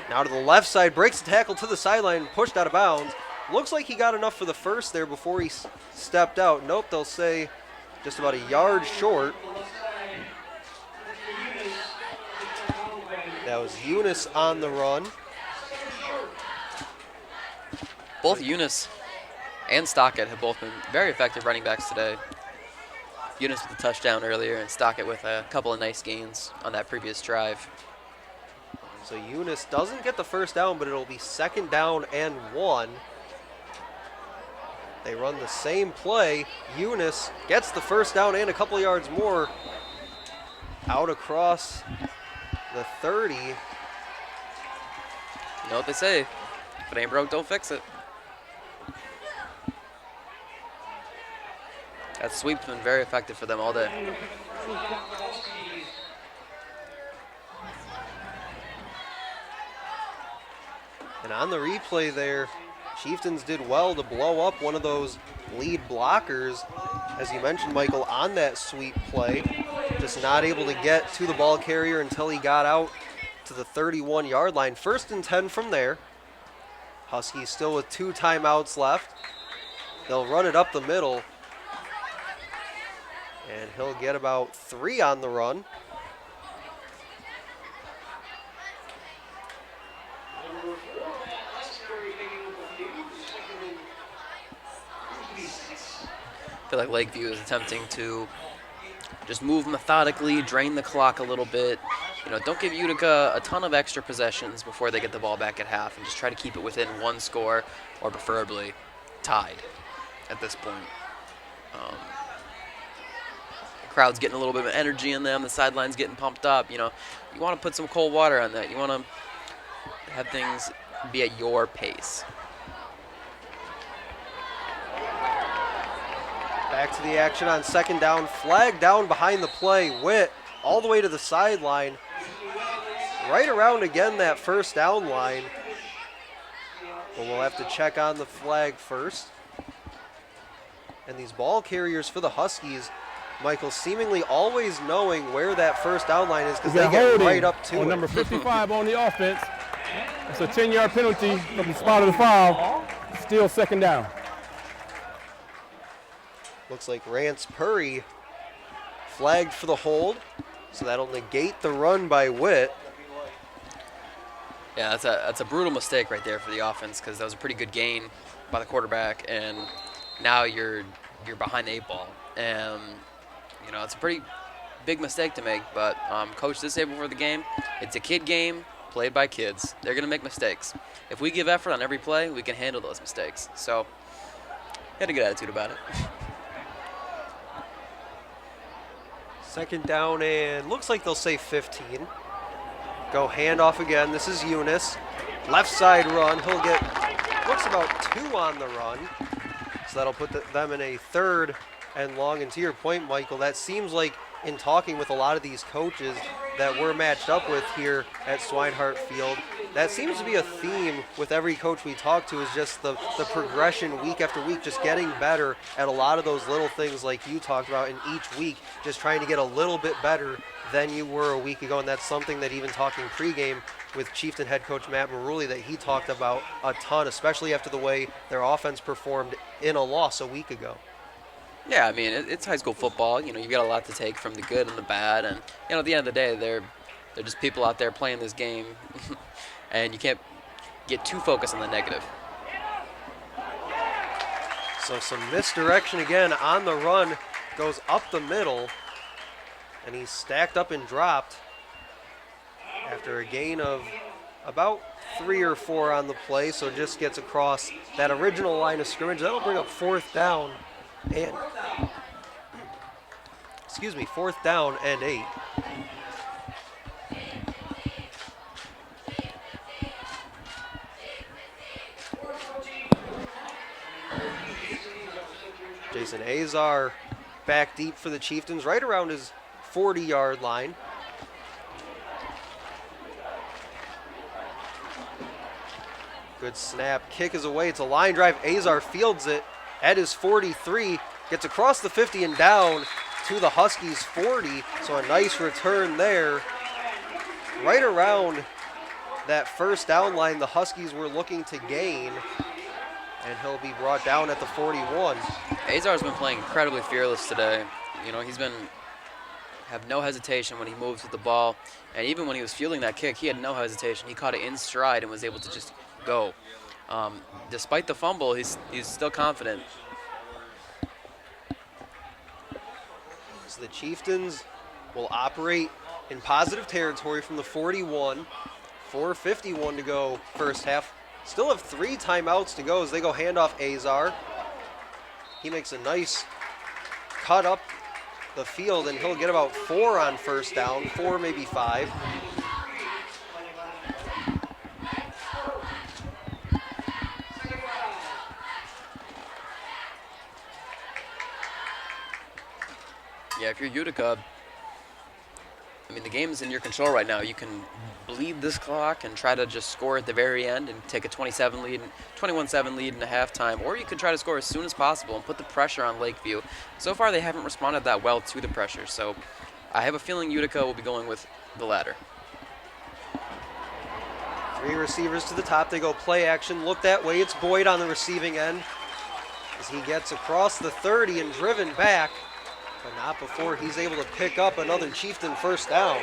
Now to the left side, breaks the tackle to the sideline, pushed out of bounds. Looks like he got enough for the first there before he stepped out. Nope, they'll say just about a yard short. That was Eunice on the run. Both Eunice and Stockett have both been very effective running backs today. Eunice with a touchdown earlier, and Stockett with a couple of nice gains on that previous drive. So Eunice doesn't get the first down, but it'll be 2nd down and 1. They run the same play. Eunice gets the first down and a couple yards more out across the 30. You know what they say, if it ain't broke, don't fix it. That sweep's been very effective for them all day. And on the replay there, Chieftains did well to blow up one of those lead blockers, as you mentioned, Michael, on that sweep play. Just not able to get to the ball carrier until he got out to the 31-yard line. 1st and 10 from there. Huskies still with 2 timeouts left. They'll run it up the middle. And he'll get about 3 on the run. I feel like Lakeview is attempting to just move methodically, drain the clock a little bit. You know, don't give Utica a ton of extra possessions before they get the ball back at half, and just try to keep it within 1 score, or preferably tied at this point. The crowd's getting a little bit of energy in them. The sideline's getting pumped up. You know, you want to put some cold water on that. You want to have things be at your pace. Back to the action on 2nd down. Flag down behind the play. Witt all the way to the sideline. Right around again that 1st down line. But we'll have to check on the flag first. And these ball carriers for the Huskies, Michael, seemingly always knowing where that 1st down line is because they get right up to it. Number 55 on the offense. It's a 10-yard penalty from the spot of the foul. Still 2nd down. Looks like Rance Purry flagged for the hold, so that'll negate the run by Witt. Yeah, that's a brutal mistake right there for the offense, because that was a pretty good gain by the quarterback, and now you're behind the 8 ball. And you know, it's a pretty big mistake to make, but Coach did say before the game, it's a kid game played by kids. They're going to make mistakes. If we give effort on every play, we can handle those mistakes. So he had a good attitude about it. Second down and looks like they'll say 15. Go handoff again. This is Eunice. Left side run. He'll get, looks about 2 on the run. So that'll put them in a 3rd and long. And to your point, Michael, that seems like in talking with a lot of these coaches that we're matched up with here at Swinehart Field, that seems to be a theme with every coach we talk to, is just the progression week after week, just getting better at a lot of those little things like you talked about in each week, just trying to get a little bit better than you were a week ago. And that's something that even talking pregame with Chieftain head coach Matt Marulli that he talked about a ton, especially after the way their offense performed in a loss a week ago. Yeah, I mean, it's high school football. You know, you've got a lot to take from the good and the bad. And, you know, at the end of the day, they're just people out there playing this game. And you can't get too focused on the negative. So some misdirection again on the run, goes up the middle, and he's stacked up and dropped after a gain of about 3 or 4 on the play, so just gets across that original line of scrimmage. That'll bring up 4th down and, 4th down and 8. Jason Azar back deep for the Chieftains, right around his 40-yard line. Good snap. Kick is away. It's a line drive. Azar fields it at his 43. Gets across the 50 and down to the Huskies' 40. So a nice return there. Right around that first down line the Huskies were looking to gain. And he'll be brought down at the 41. Azar's been playing incredibly fearless today. You know, he's been have no hesitation when he moves with the ball. And even when he was fielding that kick, he had no hesitation. He caught it in stride and was able to just go. Despite the fumble, he's still confident. So the Chieftains will operate in positive territory from the 41. 4:51 to go first half. Still have 3 timeouts to go as they go handoff Azar. He makes a nice cut up the field, and he'll get about 4 on first down, 4, maybe 5. Yeah, if you're Utica, I mean, the game's in your control right now. You can bleed this clock and try to just score at the very end and take a 21-7 lead in the halftime, or you could try to score as soon as possible and put the pressure on Lakeview. So far, they haven't responded that well to the pressure, so I have a feeling Utica will be going with the latter. 3 receivers to the top. They go play action. Look that way. It's Boyd on the receiving end as he gets across the 30 and driven back, but not before he's able to pick up another Chieftain first down.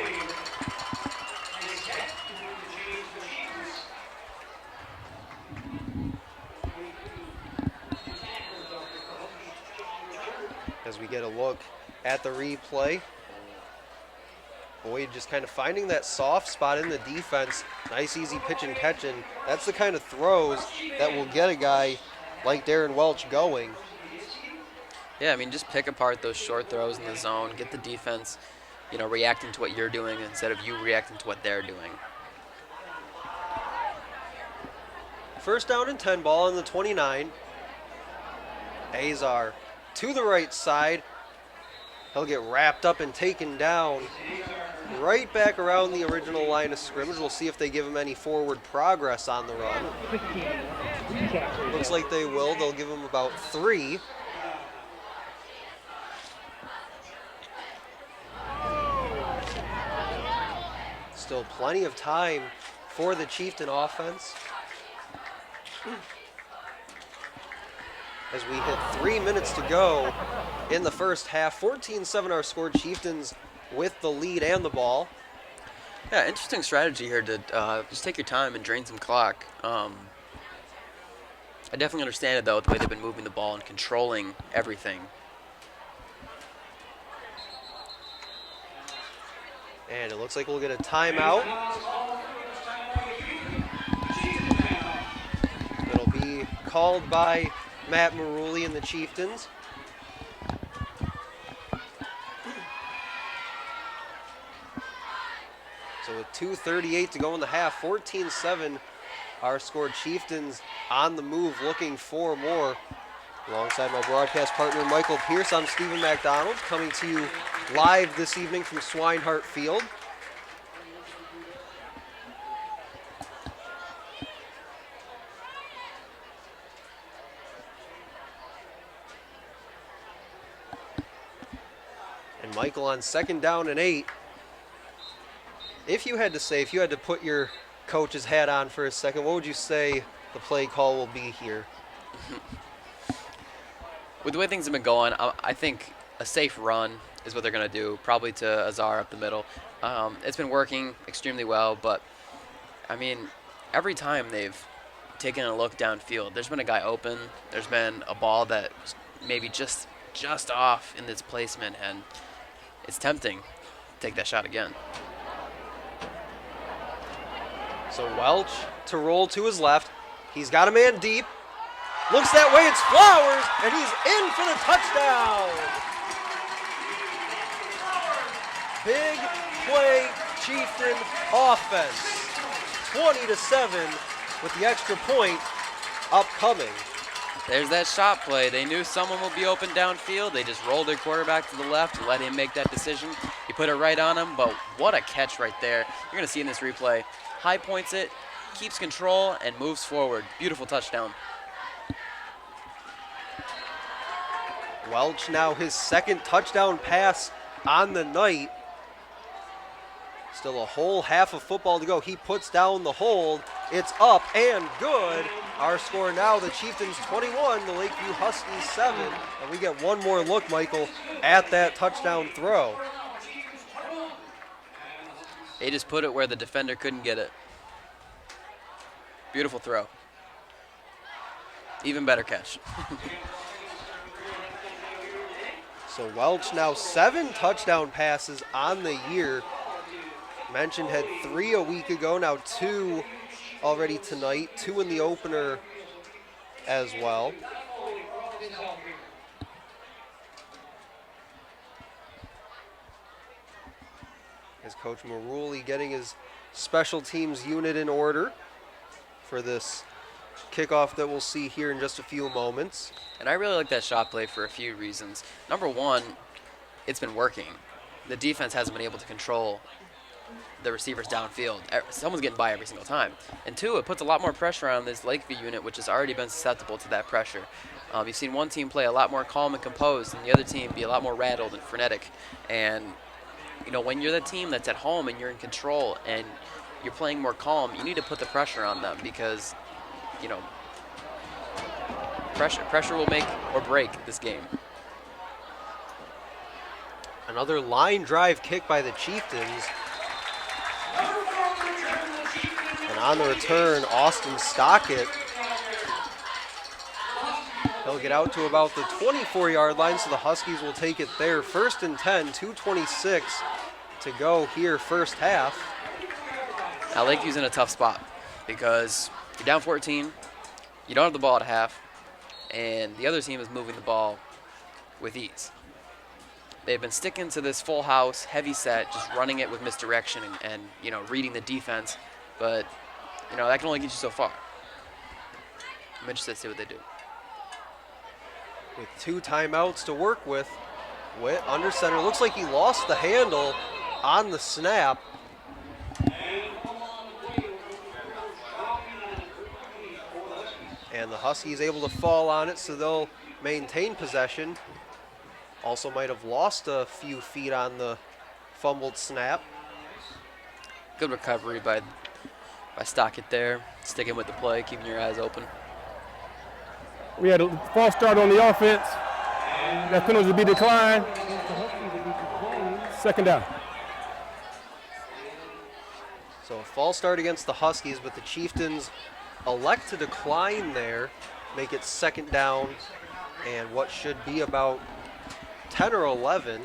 As we get a look at the replay, Boyd just kind of finding that soft spot in the defense. Nice easy pitch and catch, and that's the kind of throws that will get a guy like Darren Welch going. Yeah, I mean, just pick apart those short throws in the zone, get the defense, you know, reacting to what you're doing instead of you reacting to what they're doing. First down and 10, ball on the 29. Azar to the right side. He'll get wrapped up and taken down right back around the original line of scrimmage. We'll see if they give him any forward progress on the run. Looks like they will. They'll give him about 3. Still plenty of time for the Chieftain offense. As we hit 3 minutes to go in the first half. 14-7 our score. Chieftains with the lead and the ball. Yeah, interesting strategy here to just take your time and drain some clock. I definitely understand it, though, the way they've been moving the ball and controlling everything. And it looks like we'll get a timeout. It'll be called by Matt Marulli and the Chieftains. So with 2:38 to go in the half, 14-7, our score. Chieftains on the move, looking for more. Alongside my broadcast partner, Michael Pierce, I'm Stephen McDonald, coming to you live this evening from Swinehart Field. And Michael on 2nd down and 8. If you had to put your coach's hat on for a second, what would you say the play call will be here? With the way things have been going, I think a safe run is what they're going to do, probably to Azar up the middle. It's been working extremely well, but, I mean, every time they've taken a look downfield, there's been a guy open, there's been a ball that was maybe just off in its placement, and it's tempting to take that shot again. So Welch to roll to his left. He's got a man deep. Looks that way, it's Flowers, and he's in for the touchdown. Big play, Chieftain offense. 20-7 with the extra point upcoming. There's that shot play. They knew someone would be open downfield. They just rolled their quarterback to the left and let him make that decision. He put it right on him, but what a catch right there. You're going to see in this replay. High points it, keeps control, and moves forward. Beautiful touchdown. Welch now his 2nd touchdown pass on the night. Still a whole half of football to go. He puts down the hold. It's up and good. Our score now, the Chieftains 21, the Lakeview Huskies 7. And we get one more look, Michael, at that touchdown throw. They just put it where the defender couldn't get it. Beautiful throw. Even better catch. So Welch now 7 touchdown passes on the year. Mentioned had 3 a week ago, now 2 already tonight, 2 in the opener as well. As Coach Maruli getting his special teams unit in order for this kickoff that we'll see here in just a few moments. And I really like that shot play for a few reasons. Number one, it's been working. The defense hasn't been able to control the receivers downfield. Someone's getting by every single time. And 2, it puts a lot more pressure on this Lakeview unit, which has already been susceptible to that pressure. You've seen one team play a lot more calm and composed, and the other team be a lot more rattled and frenetic. And, you know, when you're the team that's at home and you're in control and you're playing more calm, you need to put the pressure on them because, you know, pressure will make or break this game. Another line drive kick by the Chieftains. And on the return, Austin Stockett. He'll get out to about the 24-yard line, so the Huskies will take it there. 1st and 10, 2:26 to go here, first half. Now Lakeview's in a tough spot because you're down 14, you don't have the ball at half, and the other team is moving the ball with ease. They've been sticking to this full house, heavy set, just running it with misdirection and you know, reading the defense. But, you know, that can only get you so far. I'm interested to see what they do. With 2 timeouts to work with, Witt under center. Looks like he lost the handle on the snap. And the Huskies able to fall on it, so they'll maintain possession. Also might have lost a few feet on the fumbled snap. Good recovery by Stockett there, sticking with the play, keeping your eyes open. We had a false start on the offense. That penalty to be declined. 2nd down. So a false start against the Huskies, but the Chieftains elect to decline there, make it 2nd down, and what should be about 10 or 11.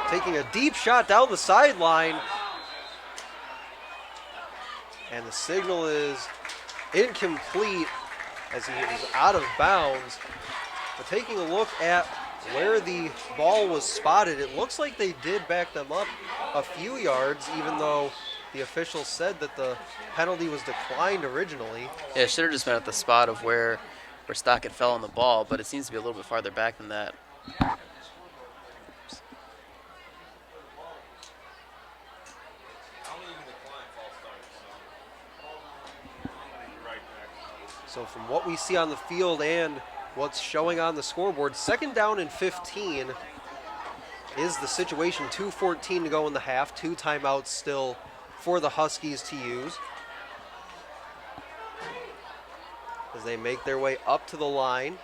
Taking a deep shot down the sideline. And the signal is incomplete as he was out of bounds. But taking a look at where the ball was spotted, it looks like they did back them up a few yards, even though the official said that the penalty was declined originally. Yeah, it should have just been at the spot of where Stockett fell on the ball, but it seems to be a little bit farther back than that. So from what we see on the field and what's showing on the scoreboard, 2nd down and 15 is the situation. 2:14 to go in the half. 2 timeouts still for the Huskies to use as they make their way up to the line.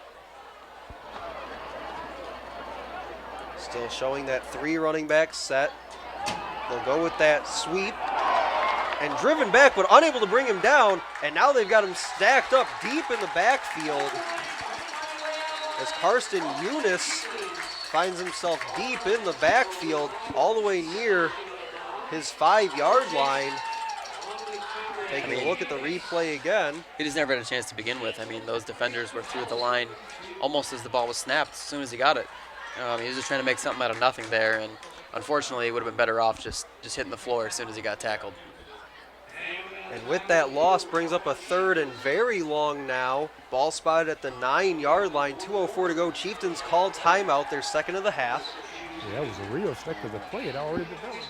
Still showing that 3 running back set. They'll go with that sweep. And driven back, but unable to bring him down. And now they've got him stacked up deep in the backfield as Karsten Eunice finds himself deep in the backfield, all the way near his 5-yard line. Taking a look at the replay again. He just never had a chance to begin with. I mean, those defenders were through the line almost as the ball was snapped, as soon as he got it. He was just trying to make something out of nothing there, and unfortunately, he would have been better off just hitting the floor as soon as he got tackled. And with that loss brings up a 3rd and very long now. Ball spotted at the 9-yard line. 2:04 to go. Chieftains called timeout, their 2nd of the half. Yeah, that was a real stick because the play had already developed.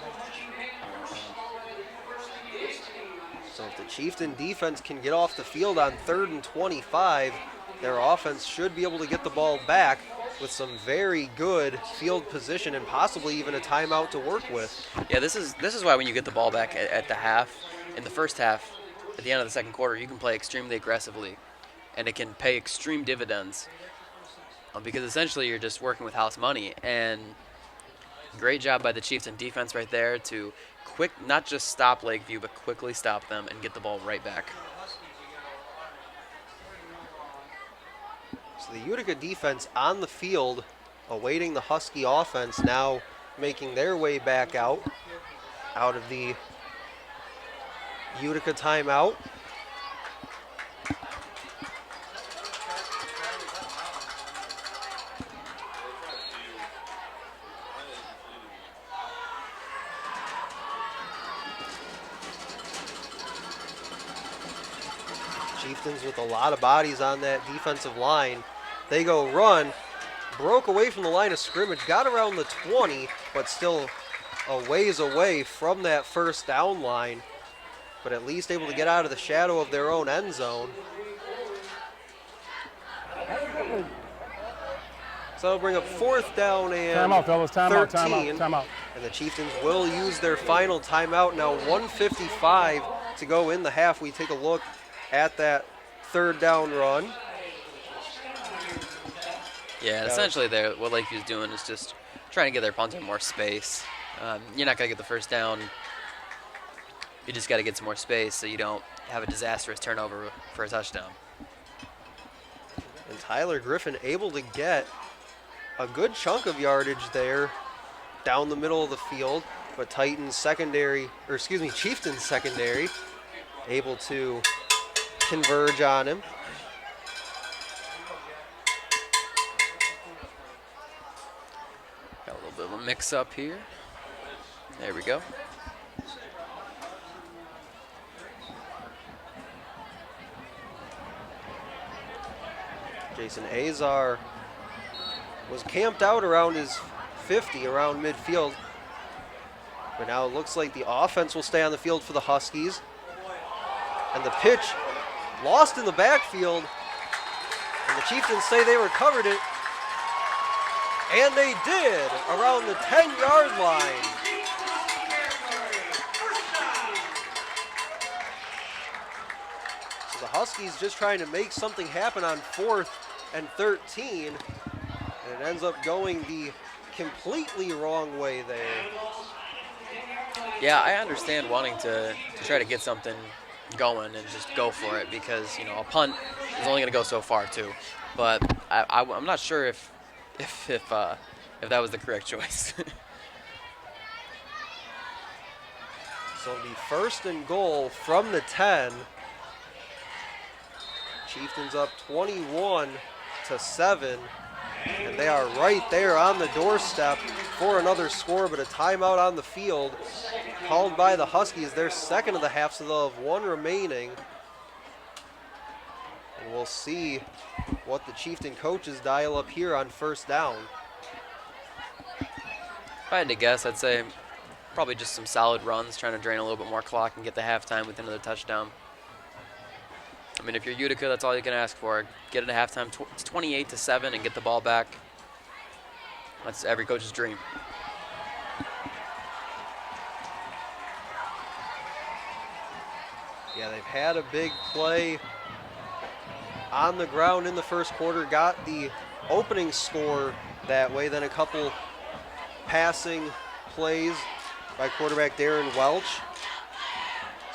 So if the Chieftain defense can get off the field on 3rd and 25, their offense should be able to get the ball back with some very good field position and possibly even a timeout to work with. Yeah, this is why when you get the ball back at the half, in the first half, at the end of the 2nd quarter, you can play extremely aggressively, and it can pay extreme dividends because essentially you're just working with house money. And great job by the Chieftain defense right there to not just stop Lakeview, but quickly stop them and get the ball right back. So the Utica defense on the field, awaiting the Husky offense, now making their way back out of the Utica timeout. Chieftains with a lot of bodies on that defensive line. They go run, broke away from the line of scrimmage, got around the 20, but still a ways away from that 1st down line, but at least able to get out of the shadow of their own end zone. So that'll bring up 4th down and Timeout, fellas. 13. Timeout. And the Chieftains will use their final timeout. Now 1:55 to go in the half. We take a look at that 3rd down run. Yeah, essentially what Lakeview's doing is just trying to give their punter more space. You're not going to get the 1st down. You just got to get some more space so you don't have a disastrous turnover for a touchdown. And Tyler Griffin able to get a good chunk of yardage there down the middle of the field, but Chieftain's secondary able to converge on him. Got a little bit of a mix-up here. There we go. Jason Azar was camped out around his 50, around midfield. But now it looks like the offense will stay on the field for the Huskies. And the pitch lost in the backfield. And the Chieftains say they recovered it. And they did, around the 10-yard line. So the Huskies just trying to make something happen on 4th and 13. And it ends up going the completely wrong way there. Yeah, I understand wanting to try to get something going and just go for it because, a punt is only going to go so far too. But I'm not sure if that was the correct choice. So it'll be 1st and goal from the 10. Chieftains up 21-7, and they are right there on the doorstep for another score, but a timeout on the field called by the Huskies. Their second of the half, so they'll have one remaining. And we'll see what the Chieftain coaches dial up here on first down. If I had to guess, I'd say probably just some solid runs, trying to drain a little bit more clock and get the halftime with another touchdown. I mean, if you're Utica, that's all you can ask for. Get it at halftime, it's 28-7, and get the ball back. That's every coach's dream. Yeah, they've had a big play on the ground in the first quarter, got the opening score that way, then a couple passing plays by quarterback Darren Welch.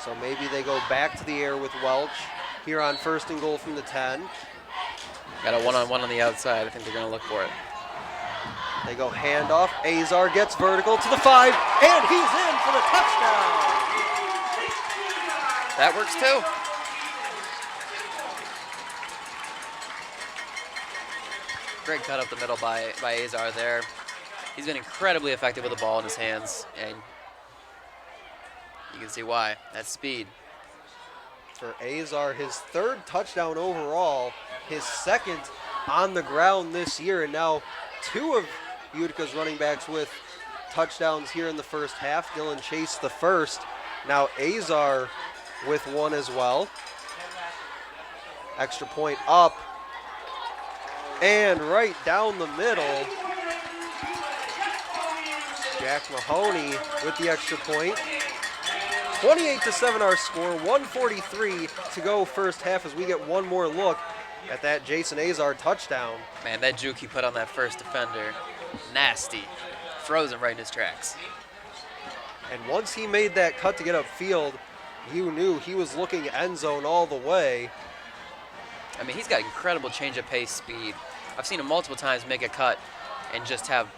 So maybe they go back to the air with Welch here on first and goal from the 10. Got a one-on-one on the outside. I think they're going to look for it. They go handoff. Azar gets vertical to the 5, and he's in for the touchdown. That works too. Great cut up the middle by Azar there. He's been incredibly effective with the ball in his hands, and you can see why. That's speed. For Azar, his third touchdown overall, his second on the ground this year, and now two of Utica's running backs with touchdowns here in the first half. Dylan Chase the first, now Azar with one as well. Extra point up, and right down the middle, Jack Mahoney with the extra point. 28-7 our score, 1:43 to go first half as we get one more look at that Jason Azar touchdown. Man, that juke he put on that first defender, nasty. Froze him right in his tracks. And once he made that cut to get upfield, you knew he was looking end zone all the way. I mean, he's got incredible change of pace speed. I've seen him multiple times make a cut and just have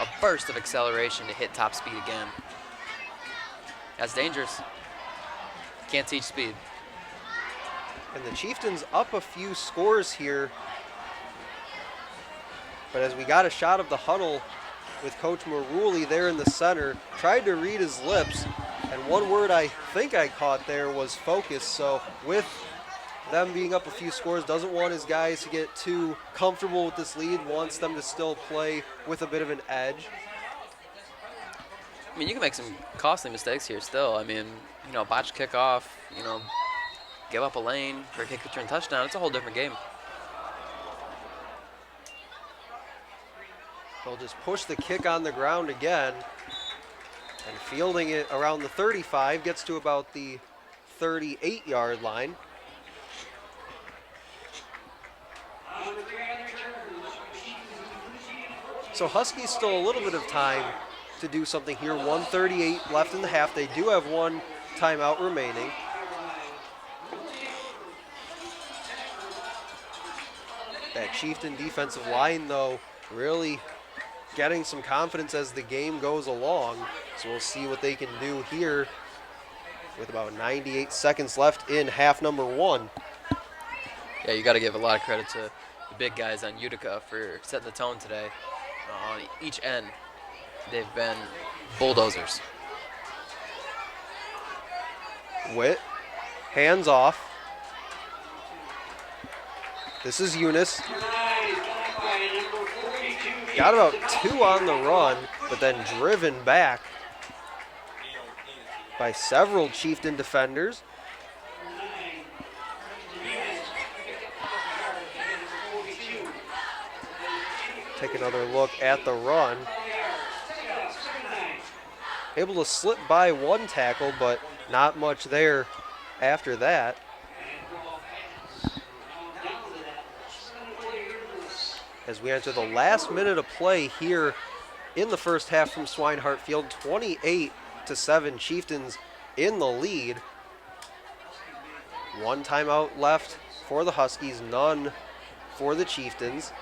a burst of acceleration to hit top speed again. That's dangerous. Can't teach speed. And the Chieftains up a few scores here. But as we got a shot of the huddle with Coach Maruli there in the center, tried to read his lips, and one word I think I caught there was focus. So with them being up a few scores, doesn't want his guys to get too comfortable with this lead, wants them to still play with a bit of an edge. I mean, you can make some costly mistakes here still. I mean, you know, botch kickoff, you know, give up a lane for a kick return touchdown. It's a whole different game. They'll just push the kick on the ground again, and fielding it around the 35, gets to about the 38-yard line. So Huskies still a little bit of time to do something here. 1:38 left in the half. They do have one timeout remaining. That Chieftain defensive line, though, really getting some confidence as the game goes along. So we'll see what they can do here with about 98 seconds left in half number one. Yeah, you got to give a lot of credit to the big guys on Utica for setting the tone today. On each end, they've been bulldozers. Witt, hands off. This is Eunice. Got about two on the run, but then driven back by several Chieftain defenders. Take another look at the run. Able to slip by one tackle, but not much there after that. As we enter the last minute of play here in the first half from Swinehart Field, 28-7, Chieftains in the lead. One timeout left for the Huskies, none for the Chieftains.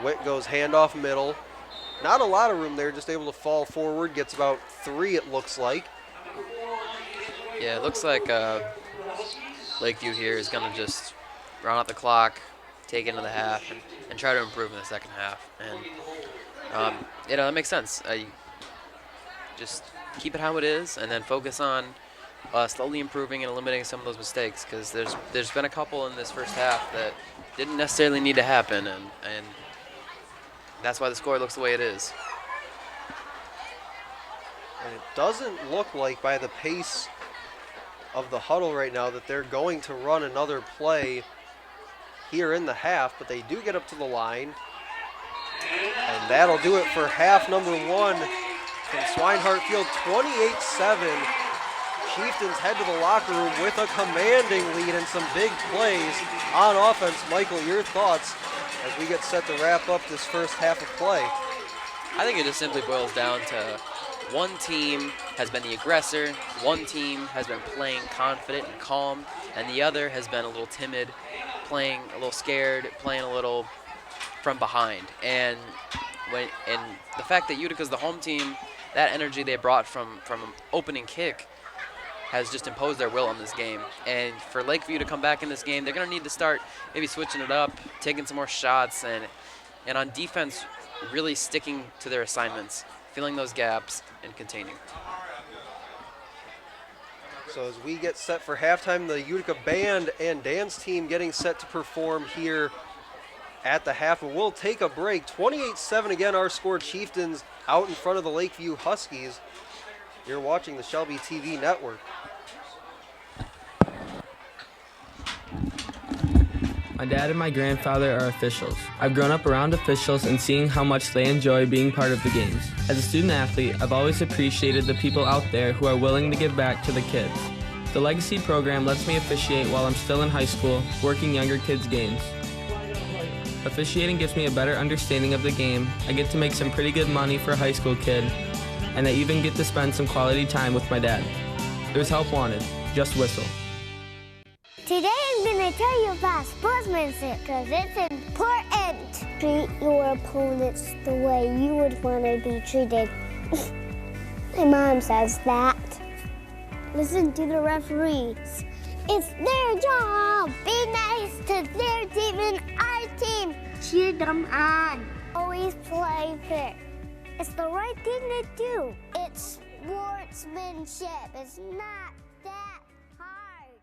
Witt goes handoff middle. Not a lot of room there, just able to fall forward. Gets about three, it looks like. Yeah, it looks like Lakeview here is going to just run out the clock, take it into the half, and try to improve in the second half. And that makes sense. Just keep it how it is, and then focus on slowly improving and eliminating some of those mistakes. Because there's been a couple in this first half that didn't necessarily need to happen, and that's why the score looks the way it is. And it doesn't look like, by the pace of the huddle right now, that they're going to run another play here in the half, but they do get up to the line. And that'll do it for half number 1 from Swinehart Field, 28-7. Chieftains head to the locker room with a commanding lead and some big plays on offense. Michael, your thoughts as we get set to wrap up this first half of play? I think it just simply boils down to one team has been the aggressor, one team has been playing confident and calm, and the other has been a little timid, playing a little scared, playing a little from behind. And the fact that Utica's the home team, that energy they brought from an opening kick has just imposed their will on this game. And for Lakeview to come back in this game, they're going to need to start maybe switching it up, taking some more shots, and on defense, really sticking to their assignments, filling those gaps, and containing. So as we get set for halftime, the Utica band and dance team getting set to perform here at the half. And we'll take a break. 28-7 again, our score. Chieftains out in front of the Lakeview Huskies. You're watching the Shelby TV network. My dad and my grandfather are officials. I've grown up around officials and seeing how much they enjoy being part of the games. As a student athlete, I've always appreciated the people out there who are willing to give back to the kids. The Legacy program lets me officiate while I'm still in high school, working younger kids' games. Officiating gives me a better understanding of the game. I get to make some pretty good money for a high school kid, and I even get to spend some quality time with my dad. There's help wanted. Just whistle. Today I'm going to tell you about sportsmanship because it's important. Treat your opponents the way you would want to be treated. My mom says that. Listen to the referees. It's their job. Be nice to their team and our team. Cheer them on. Always play fair. It's the right thing to do. It's sportsmanship. It's not that hard.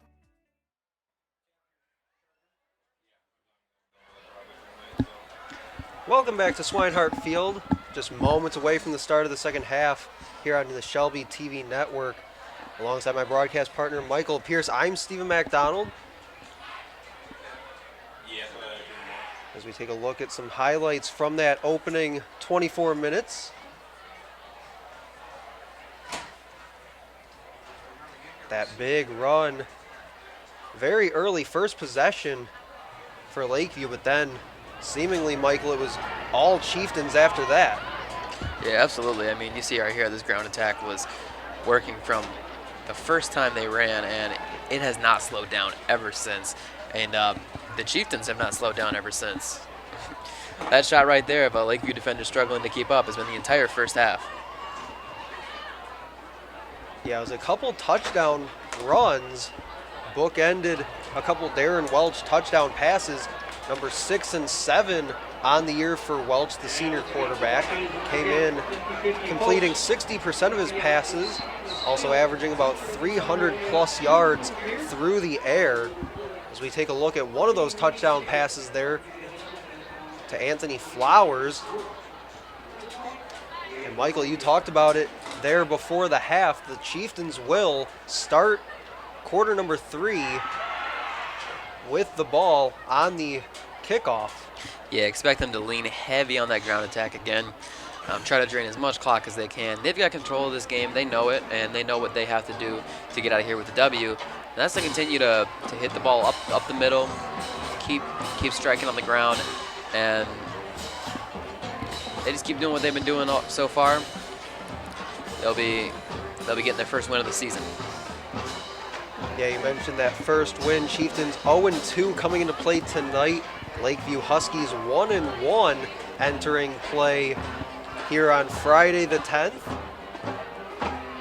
Welcome back to Swinehart Field. Just moments away from the start of the second half here on the Shelby TV network. Alongside my broadcast partner, Michael Pierce, I'm Stephen MacDonald. As we take a look at some highlights from that opening 24 minutes. That big run. Very early first possession for Lakeview, but then seemingly, Michael, it was all Chieftains after that. Yeah, absolutely. I mean, you see right here, this ground attack was working from the first time they ran, and it has not slowed down ever since. And the Chieftains have not slowed down ever since. That shot right there of a Lakeview defender struggling to keep up has been the entire first half. Yeah, it was a couple touchdown runs, bookended a couple Darren Welch touchdown passes. Number 6 and 7 on the year for Welch, the senior quarterback. Came in completing 60% of his passes, also averaging about 300 plus yards through the air. As we take a look at one of those touchdown passes there to Anthony Flowers. And Michael, you talked about it there before the half. The Chieftains will start quarter number 3 with the ball on the kickoff. Yeah, expect them to lean heavy on that ground attack again. Try to drain as much clock as they can. They've got control of this game. They know it, and they know what they have to do to get out of here with the W. And that's to continue to hit the ball up the middle, keep striking on the ground, and they just keep doing what they've been doing so far. They'll be getting their first win of the season. Yeah, you mentioned that first win. Chieftains 0-2 coming into play tonight. Lakeview Huskies 1-1 entering play here on Friday the 10th.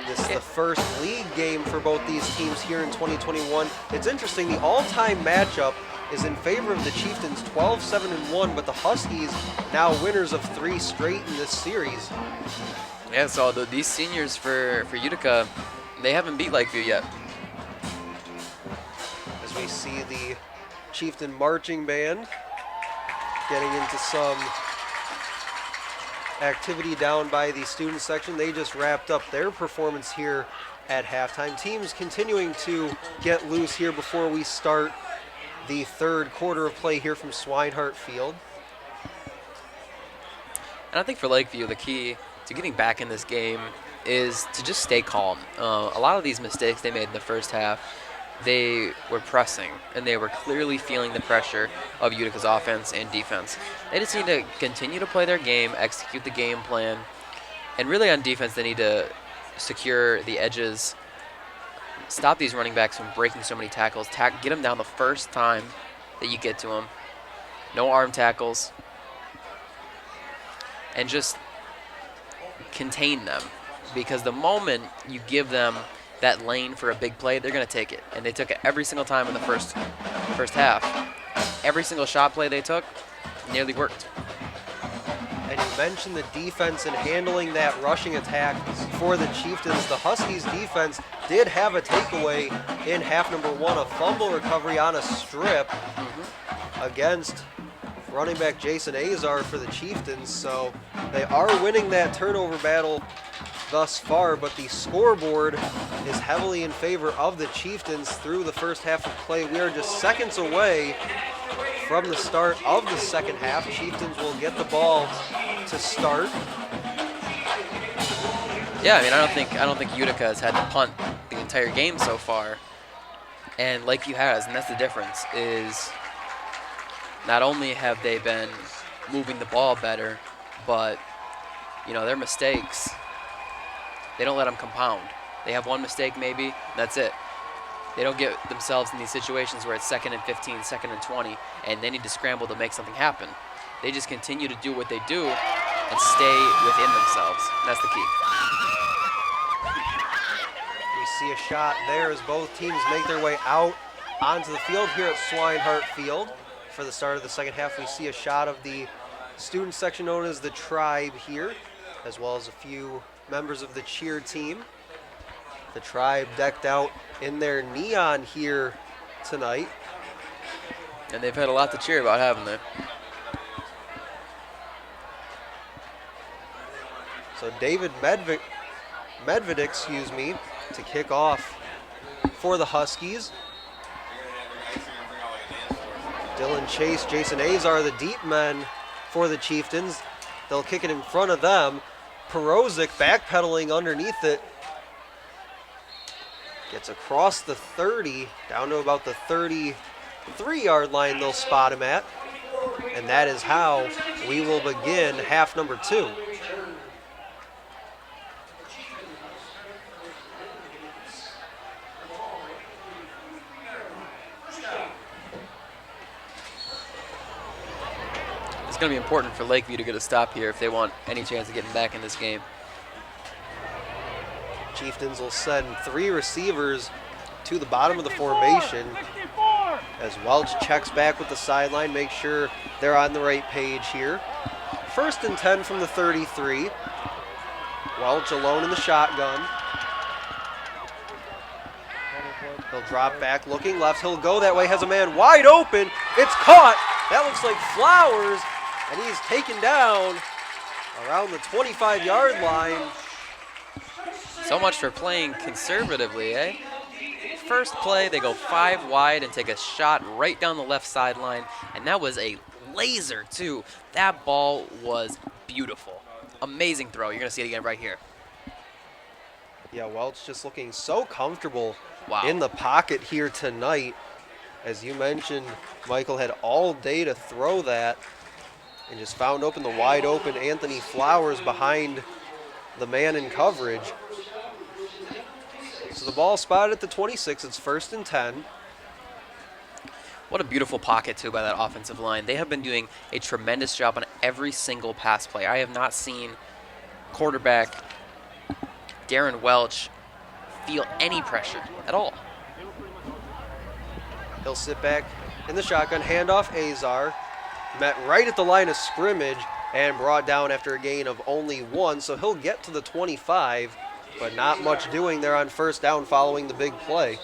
This is the the first league game for both these teams here in 2021. It's interesting, the all-time matchup is in favor of the Chieftains 12-7-1, but the Huskies now winners of 3 straight in this series. Yeah, so these seniors for Utica, they haven't beat Lakeview yet. As we see the Chieftain marching band getting into some activity down by the student section. They just wrapped up their performance here at halftime. Teams continuing to get loose here before we start the third quarter of play here from Swinehart Field. And I think for Lakeview, the key to getting back in this game is to just stay calm. A lot of these mistakes they made in the first half, they were pressing, and they were clearly feeling the pressure of Utica's offense and defense. They just need to continue to play their game, execute the game plan, and really on defense, they need to secure the edges, stop these running backs from breaking so many tackles, get them down the first time that you get to them. No arm tackles, and just contain them, because the moment you give them that lane for a big play, they're going to take it. And they took it every single time in the first half. Every single shot play they took nearly worked. And you mentioned the defense and handling that rushing attack for the Chieftains. The Huskies defense did have a takeaway in half number 1, a fumble recovery on a strip against running back Jason Azar for the Chieftains. So they are winning that turnover battle thus far, but the scoreboard is heavily in favor of the Chieftains through the first half of play. We are just seconds away from the start of the second half. Chieftains will get the ball to start. Yeah, I mean, I don't think Utica has had to punt the entire game so far, and Lakeview has, and that's the difference. Is not only have they been moving the ball better, but their mistakes, they don't let them compound. They have one mistake maybe, that's it. They don't get themselves in these situations where it's 2nd and 15, 2nd and 20, and they need to scramble to make something happen. They just continue to do what they do and stay within themselves. That's the key. We see a shot there as both teams make their way out onto the field here at Swinehart Field. For the start of the second half, we see a shot of the student section known as the Tribe here, as well as a few members of the cheer team. The Tribe decked out in their neon here tonight. And they've had a lot to cheer about, haven't they? So David Medvedik, to kick off for the Huskies. Dylan Chase, Jason Azar, the deep men for the Chieftains. They'll kick it in front of them. Perozic backpedaling underneath it. Gets across the 30, down to about the 33-yard line they'll spot him at. And that is how we will begin half number 2. It's going to be important for Lakeview to get a stop here if they want any chance of getting back in this game. Chieftains will send 3 receivers to the bottom of the formation as Welch checks back with the sideline, make sure they're on the right page here. 1st and 10 from the 33. Welch alone in the shotgun. He'll drop back, looking left. He'll go that way, has a man wide open. It's caught. That looks like Flowers, and he's taken down around the 25-yard line. So much for playing conservatively, eh? First play, they go 5 wide and take a shot right down the left sideline, and that was a laser, too. That ball was beautiful. Amazing throw. You're going to see it again right here. Yeah, Welch just looking so comfortable Wow. in the pocket here tonight. As you mentioned, Michael had all day to throw that and just found open the wide open Anthony Flowers behind the man in coverage. So the ball spotted at the 26. It's 1st and 10. What a beautiful pocket, too, by that offensive line. They have been doing a tremendous job on every single pass play. I have not seen quarterback Darren Welch feel any pressure at all. He'll sit back in the shotgun, handoff Azar, met right at the line of scrimmage and brought down after a gain of only 1. So he'll get to the 25, but not much doing there on first down following the big play.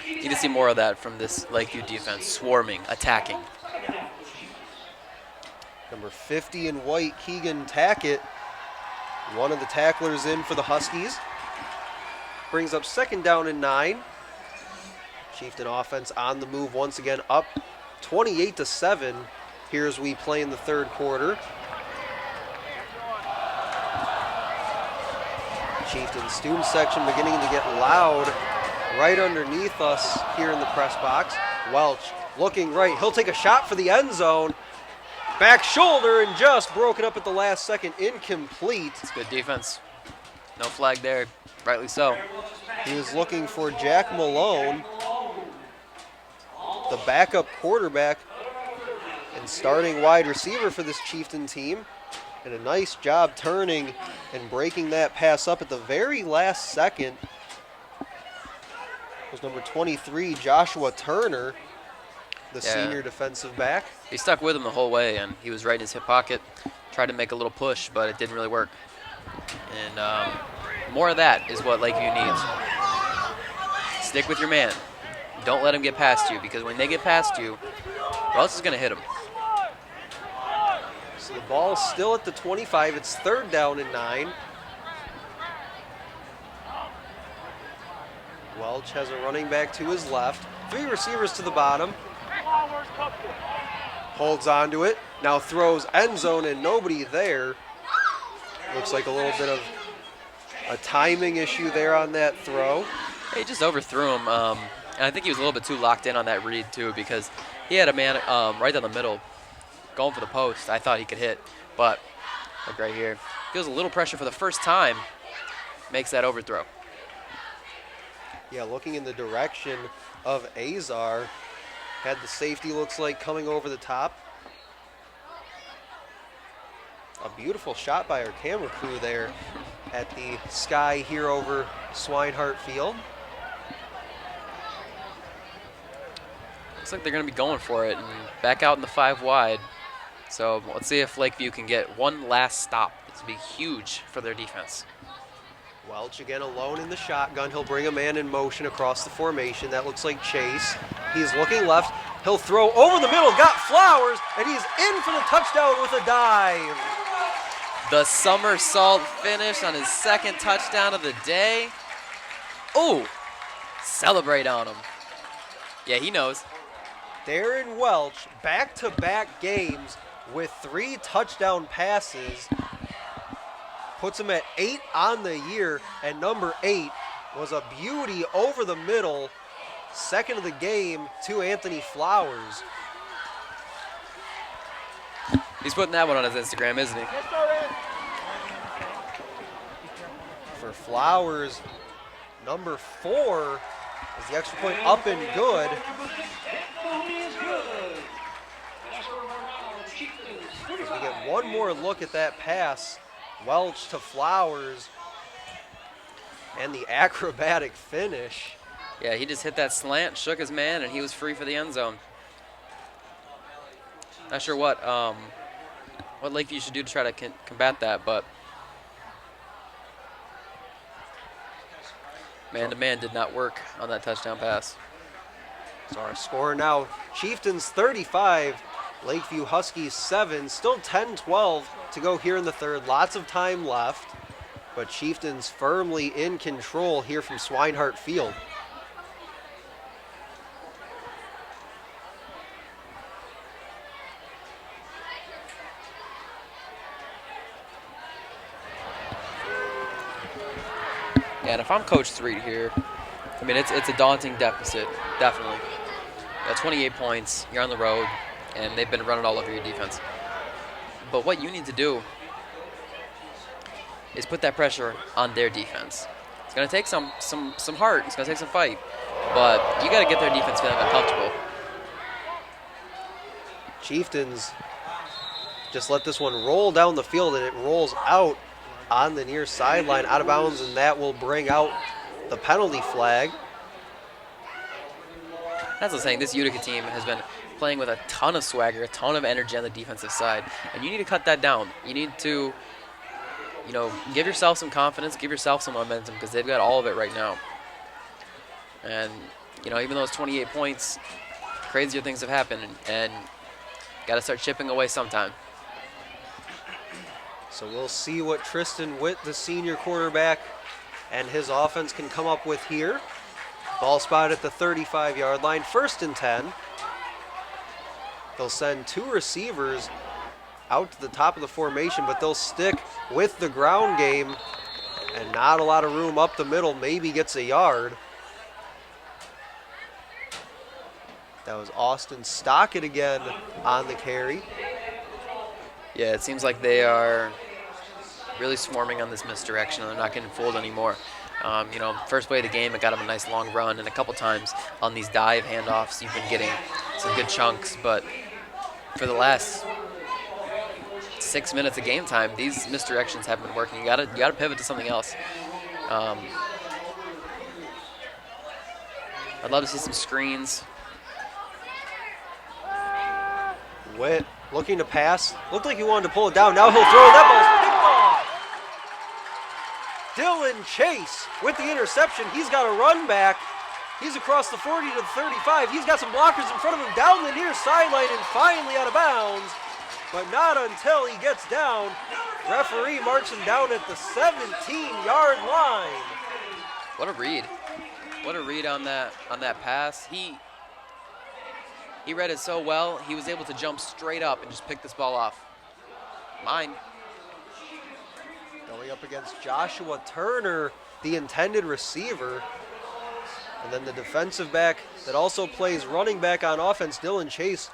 Need to see more of that from this Lakeview defense, swarming, attacking. Number 50 in white, Keegan Tackett, one of the tacklers in for the Huskies. Brings up second down and 9. Chieftain offense on the move once again, up 28-7 here as we play in the third quarter. Chieftain student section beginning to get loud right underneath us here in the press box. Welch looking right. He'll take a shot for the end zone. Back shoulder and just broken up at the last second. Incomplete. It's good defense. No flag there. Rightly so. He was looking for Jack Malone, the backup quarterback and starting wide receiver for this Chieftain team. And a nice job turning and breaking that pass up at the very last second was number 23, Joshua Turner, the senior defensive back. He stuck with him the whole way, and he was right in his hip pocket. Tried to make a little push, but it didn't really work. And more of that is what Lakeview needs. Stick with your man. Don't let him get past you, because when they get past you, who else is going to hit them? So the ball's still at the 25. It's third down and 9. Welch has a running back to his left. 3 receivers to the bottom. Holds on to it. Now throws end zone and nobody there. Looks like a little bit of a timing issue there on that throw. He just overthrew him. And I think he was a little bit too locked in on that read, too, because he had a man right down the middle going for the post. I thought he could hit, but look right here. Feels a little pressure for the first time. Makes that overthrow. Yeah, looking in the direction of Azar. Had the safety, looks like, coming over the top. A beautiful shot by our camera crew there at the sky here over Swinehart Field. Looks like they're going to be going for it and back out in the 5 wide. So let's see if Lakeview can get one last stop. This would be huge for their defense. Welch again alone in the shotgun. He'll bring a man in motion across the formation. That looks like Chase. He's looking left. He'll throw over the middle. Got Flowers, and he's in for the touchdown with a dive. The somersault finish on his second touchdown of the day. Ooh, celebrate on him. Yeah, he knows. Darren Welch, back-to-back games with 3 touchdown passes. Puts him at 8 on the year, and number 8 was a beauty over the middle. Second of the game to Anthony Flowers. He's putting that one on his Instagram, isn't he? For Flowers, number 4 is the extra point up and good. As we get one more look at that pass, Welch to Flowers, and the acrobatic finish. Yeah, he just hit that slant, shook his man, and he was free for the end zone. Not sure what Lakeview should do to try to combat that, but man-to-man did not work on that touchdown pass. So our score now, Chieftains 35, Lakeview Huskies 7, still 10-12 to go here in the third. Lots of time left, but Chieftains firmly in control here from Swinehart Field. And if I'm Coach Threet here, I mean, it's a daunting deficit, definitely. You got 28 points, you're on the road, and they've been running all over your defense. But what you need to do is put that pressure on their defense. It's going to take some heart. It's going to take some fight. But you got to get their defense feeling uncomfortable. Chieftains just let this one roll down the field, and it rolls out on the near sideline, out of bounds, and that will bring out the penalty flag. That's what I'm saying. This Utica team has been playing with a ton of swagger, a ton of energy on the defensive side, and you need to cut that down. You need to, give yourself some confidence, give yourself some momentum, because they've got all of it right now. And, even though it's 28 points, crazier things have happened, and got to start chipping away sometime. So we'll see what Tristan Witt, the senior quarterback, and his offense can come up with here. Ball spotted at the 35-yard line, 1st and 10. They'll send 2 receivers out to the top of the formation, but they'll stick with the ground game, and not a lot of room up the middle, maybe gets a yard. That was Austin Stockett again on the carry. Yeah, it seems like they are really swarming on this misdirection. They're not getting fooled anymore. First play of the game, it got them a nice long run, and a couple times on these dive handoffs, you've been getting some good chunks. But for the last 6 minutes of game time, these misdirections haven't been working. You gotta pivot to something else. I'd love to see some screens. Witt looking to pass. Looked like he wanted to pull it down. Now he'll throw it. That ball's picked off. Dylan Chase with the interception. He's got a run back. He's across the 40 to the 35. He's got some blockers in front of him down the near sideline and finally out of bounds. But not until he gets down. Referee marks him down at the 17-yard line. What a read. What a read on that pass. He read it so well, he was able to jump straight up and just pick this ball off. Mine. Going up against Joshua Turner, the intended receiver. And then the defensive back that also plays running back on offense, Dylan Chase,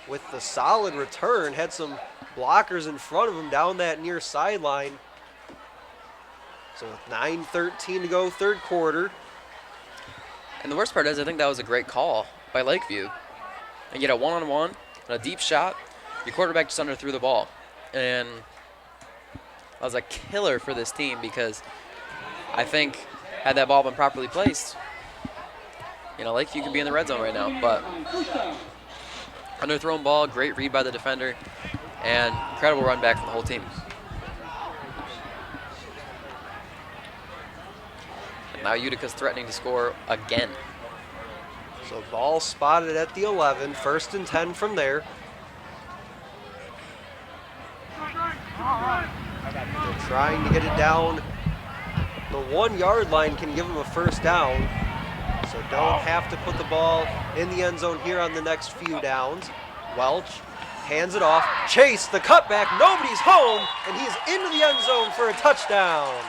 with the solid return, had some blockers in front of him down that near sideline. So with 9:13 to go, 3rd quarter. And the worst part is I think that was a great call by Lakeview. And get a one-on-one, and a deep shot, your quarterback just underthrew the ball. And that was a killer for this team because I think had that ball been properly placed, Lakeview could be in the red zone right now. But underthrown ball, great read by the defender, and incredible run back from the whole team. And now Utica's threatening to score again. So ball spotted at the 11, 1st and 10 from there. They're trying to get it down. The 1-yard line can give them a 1st down. So don't have to put the ball in the end zone here on the next few downs. Welch hands it off. Chase, the cutback, nobody's home, and he's into the end zone for a touchdown.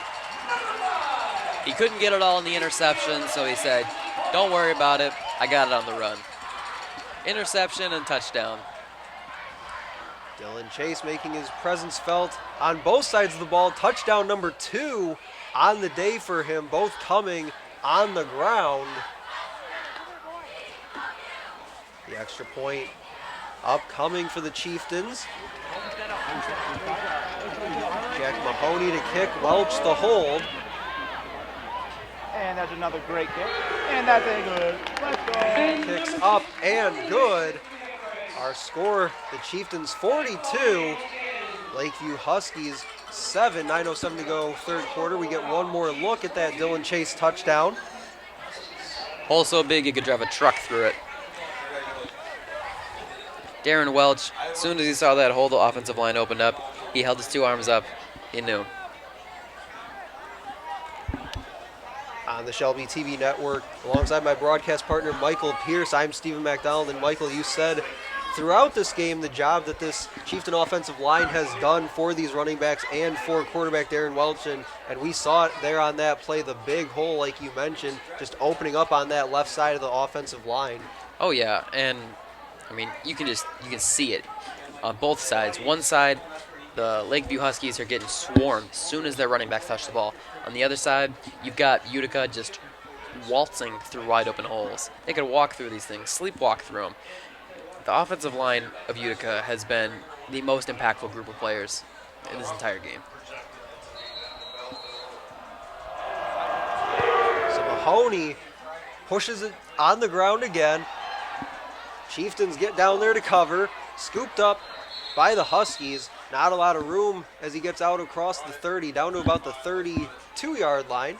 He couldn't get it all in the interception, so he said, don't worry about it. I got it on the run. Interception and touchdown. Dylan Chase making his presence felt on both sides of the ball. Touchdown number 2 on the day for him, both coming on the ground. The extra point upcoming for the Chieftains. Jack Mahoney to kick, Welch the hold. And that's another great kick. And that's a good. Let's go. Kicks up and good. Our score, the Chieftains 42, Lakeview Huskies 7, 9:07 to go, 3rd quarter. We get one more look at that Dylan Chase touchdown. Hole so big you could drive a truck through it. Darren Welch, as soon as he saw that hole, the offensive line opened up. He held his 2 arms up. He knew. On the Shelby TV network, alongside my broadcast partner Michael Pierce, I'm Stephen McDonald. And Michael, you said throughout this game the job that this Chieftain offensive line has done for these running backs and for quarterback Darren Welch, and we saw it there on that play, the big hole like you mentioned, just opening up on that left side of the offensive line. Oh yeah, and I mean you can see it on both sides. One side, the Lakeview Huskies are getting swarmed as soon as their running backs touch the ball. On the other side, you've got Utica just waltzing through wide open holes. They could walk through these things, sleepwalk through them. The offensive line of Utica has been the most impactful group of players in this entire game. Pony pushes it on the ground again. Chieftains get down there to cover. Scooped up by the Huskies. Not a lot of room as he gets out across the 30, down to about the 32-yard line.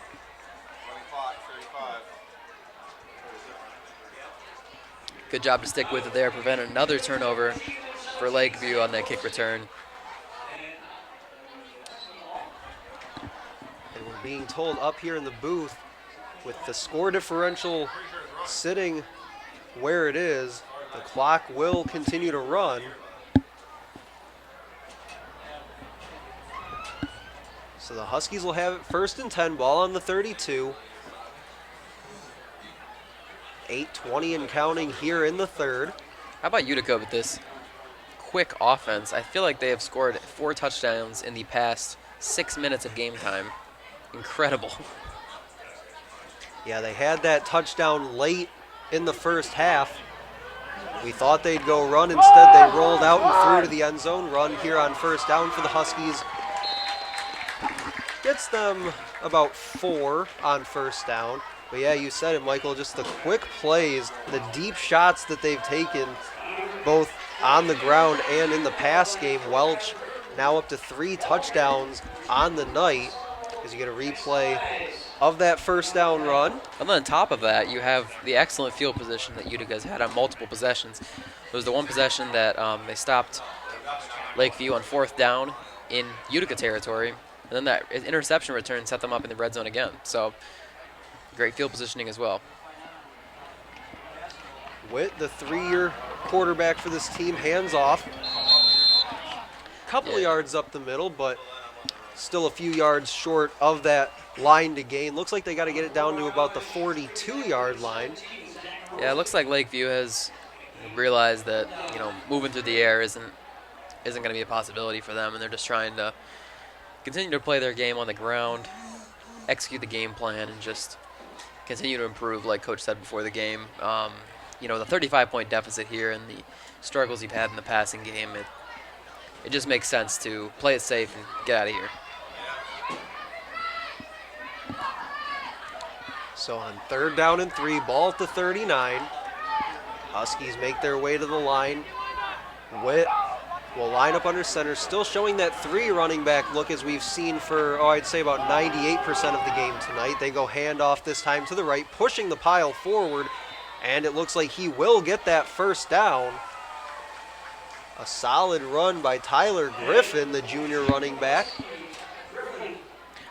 Good job to stick with it there, prevent another turnover for Lakeview on that kick return. And we're being told up here in the booth, with the score differential sitting where it is, the clock will continue to run. So the Huskies will have it 1st and 10, ball on the 32. 8:20 and counting here in the third. How about Utica with this quick offense? I feel like they have scored 4 touchdowns in the past 6 minutes of game time. Incredible. Yeah, they had that touchdown late in the first half. We thought they'd go run. Instead, they rolled out and through to the end zone. Run here on 1st down for the Huskies. Gets them about 4 on 1st down. But yeah, you said it, Michael, just the quick plays, the deep shots that they've taken, both on the ground and in the pass game. Welch now up to 3 touchdowns on the night as you get a replay of that 1st down run. And then on top of that, you have the excellent field position that Utica's had on multiple possessions. There was the one possession that they stopped Lakeview on 4th down in Utica territory, and then that interception return set them up in the red zone again. So great field positioning as well. Witt, the 3-year quarterback for this team, hands off. Couple of yards up the middle, but still a few yards short of that line to gain. Looks like they got to get it down to about the 42-yard line. Yeah, it looks like Lakeview has realized that, moving through the air isn't going to be a possibility for them, and they're just trying to continue to play their game on the ground, execute the game plan, and just continue to improve, like Coach said before the game. The 35-point deficit here and the struggles you've had in the passing game, it just makes sense to play it safe and get out of here. So on 3rd down and 3, ball at the 39. Huskies make their way to the line. Witt will line up under center, still showing that 3 running back look as we've seen for, I'd say about 98% of the game tonight. They go handoff this time to the right, pushing the pile forward, and it looks like he will get that 1st down. A solid run by Tyler Griffin, the junior running back.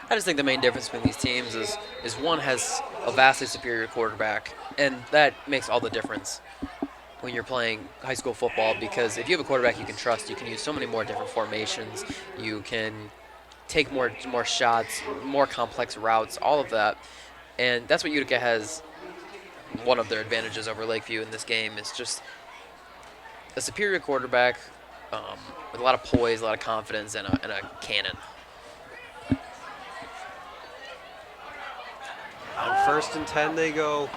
I just think the main difference between these teams is one has a vastly superior quarterback, and that makes all the difference when you're playing high school football, because if you have a quarterback you can trust, you can use so many more different formations, you can take more shots, more complex routes, all of that. And that's what Utica has. One of their advantages over Lakeview in this game is just a superior quarterback with a lot of poise, a lot of confidence, and a cannon. On 1st and 10, they go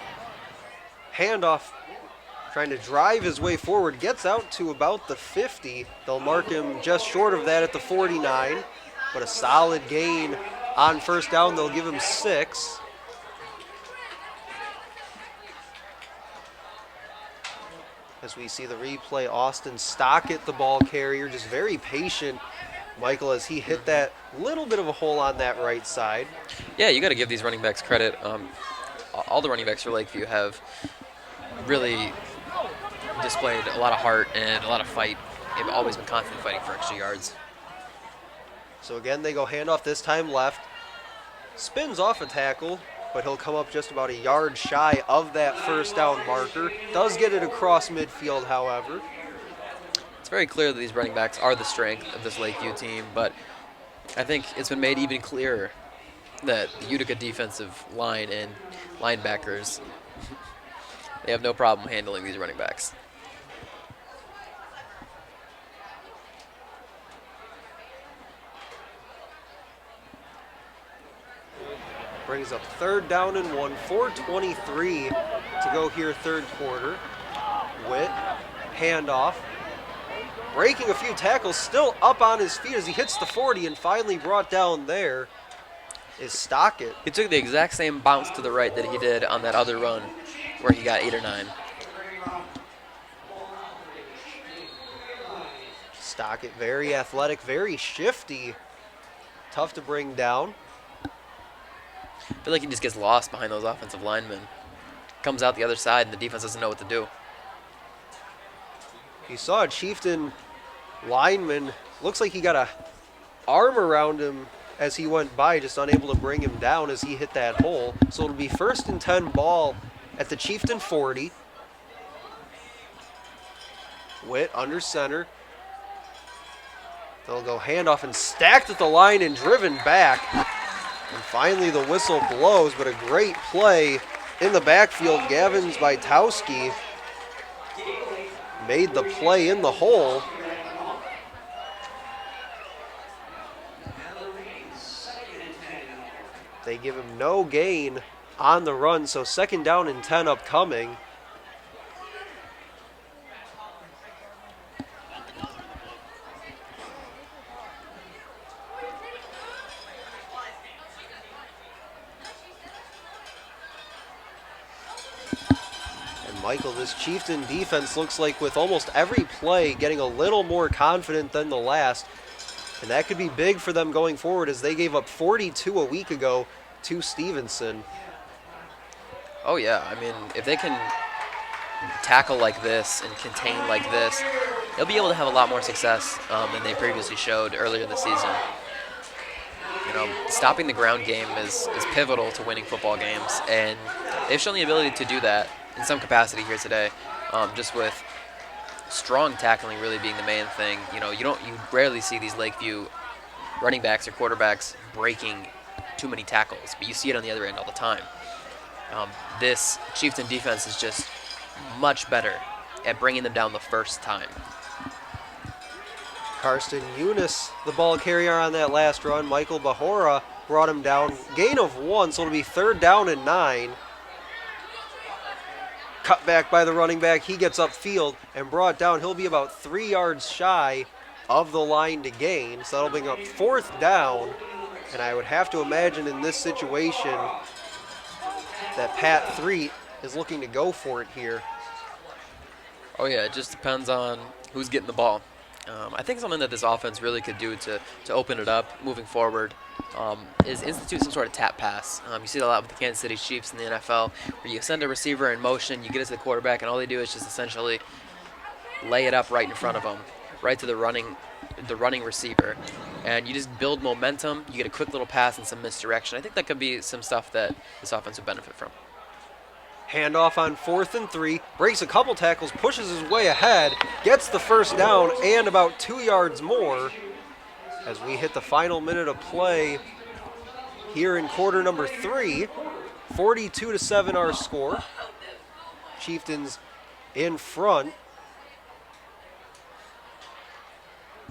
handoff, trying to drive his way forward, gets out to about the 50. They'll mark him just short of that at the 49, but a solid gain on 1st down. They'll give him 6. As we see the replay, Austin Stockett, the ball carrier, just very patient, Michael, as he hit that little bit of a hole on that right side. Yeah, you got to give these running backs credit. All the running backs for Lakeview have really displayed a lot of heart and a lot of fight. They've always been constantly fighting for extra yards. So again, they go handoff, this time left. Spins off a tackle, but he'll come up just about a yard shy of that 1st down marker. Does get it across midfield, however. It's very clear that these running backs are the strength of this Lakeview team, but I think it's been made even clearer that the Utica defensive line and linebackers, they have no problem handling these running backs. Brings up 3rd down and 1, 4:23 to go here 3rd quarter. Witt, handoff. Breaking a few tackles, still up on his feet as he hits the 40 and finally brought down there. is Stockett. He took the exact same bounce to the right that he did on that other run where he got 8 or 9. Stockett, very athletic, very shifty. Tough to bring down. I feel like he just gets lost behind those offensive linemen. Comes out the other side, and the defense doesn't know what to do. You saw a Chieftain lineman. Looks like he got a arm around him as he went by, just unable to bring him down as he hit that hole. So it'll be 1st and 10 ball at the Chieftain 40. Witt under center. They'll go handoff and stacked at the line and driven back. And finally the whistle blows, but a great play in the backfield. Gavin Zbytowski made the play in the hole. They give him no gain on the run, so 2nd down and 10 upcoming. Michael, this Chieftain defense looks like with almost every play getting a little more confident than the last. And that could be big for them going forward as they gave up 42 a week ago to Stevenson. Oh, yeah. I mean, if they can tackle like this and contain like this, they'll be able to have a lot more success than they previously showed earlier this season. You know, stopping the ground game is pivotal to winning football games, and they've shown the ability to do that in some capacity here today, just with strong tackling really being the main thing. You know, you rarely see these Lakeview running backs or quarterbacks breaking too many tackles, but you see it on the other end all the time. This Chieftain defense is just much better at bringing them down the first time. Karsten Eunice, the ball carrier on that last run. Michael Bahora brought him down. Gain of 1, so it'll be 3rd down and 9. Cut back by the running back. He gets upfield and brought down. He'll be about 3 yards shy of the line to gain. So that'll bring up 4th down. And I would have to imagine in this situation that Pat 3 is looking to go for it here. Oh, yeah, it just depends on who's getting the ball. I think something that this offense really could do to open it up moving forward is institute some sort of tap pass. You see that a lot with the Kansas City Chiefs in the NFL, where you send a receiver in motion, you get it to the quarterback, and all they do is just essentially lay it up right in front of them, right to the running receiver, and you just build momentum. You get a quick little pass and some misdirection. I think that could be some stuff that this offense would benefit from. Handoff on 4th and 3, breaks a couple tackles, pushes his way ahead, gets the 1st down and about 2 yards more as we hit the final minute of play here in quarter number 3. 42-7 our score. Chieftains in front.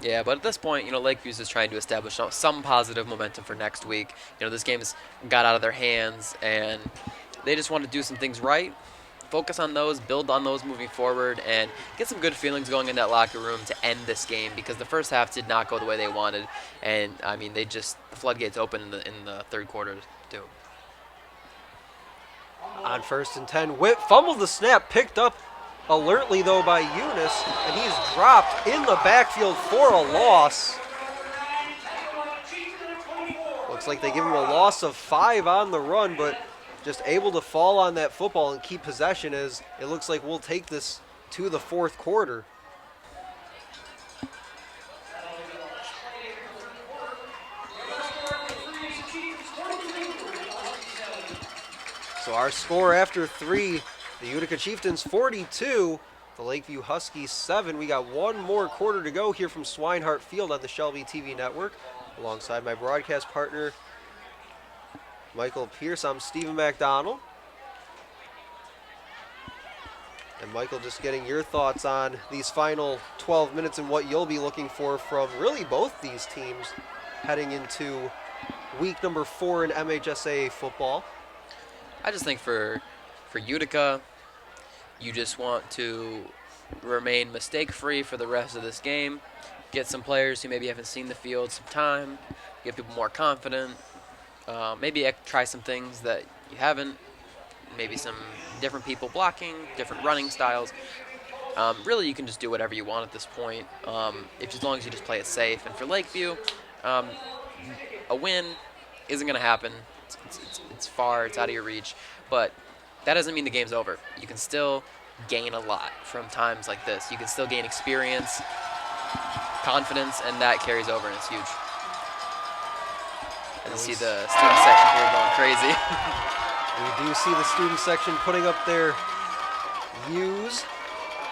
Yeah, but at this point, you know, Lakeview's just trying to establish some positive momentum for next week. You know, this game's got out of their hands, and they just want to do some things right, focus on those, build on those moving forward, and get some good feelings going in that locker room to end this game, because the first half did not go the way they wanted, and I mean the floodgates opened in the third quarter too. On 1st and 10, Witt fumbled the snap, picked up alertly though by Eunice, and he's dropped in the backfield for a loss. Looks like they give him a loss of 5 on the run, but just able to fall on that football and keep possession, as it looks like we'll take this to the 4th quarter. So our score after 3, the Utica Chieftains 42, the Lakeview Huskies 7. We got one more quarter to go here from Swinehart Field on the Shelby TV network. Alongside my broadcast partner, Michael Pierce, I'm Stephen McDonald. And Michael, just getting your thoughts on these final 12 minutes and what you'll be looking for from really both these teams heading into week number 4 in MHSAA football. I just think for Utica, you just want to remain mistake-free for the rest of this game, get some players who maybe haven't seen the field some time, get people more confident, Maybe try some things that you haven't. Maybe some different people blocking, different running styles. Really, you can just do whatever you want at this point, as long as you just play it safe. And for Lakeview, a win isn't going to happen. It's far, it's out of your reach. But that doesn't mean the game's over. You can still gain a lot from times like this. You can still gain experience, confidence, and that carries over, and it's huge. And you see the student section here going crazy. We do see the student section putting up their views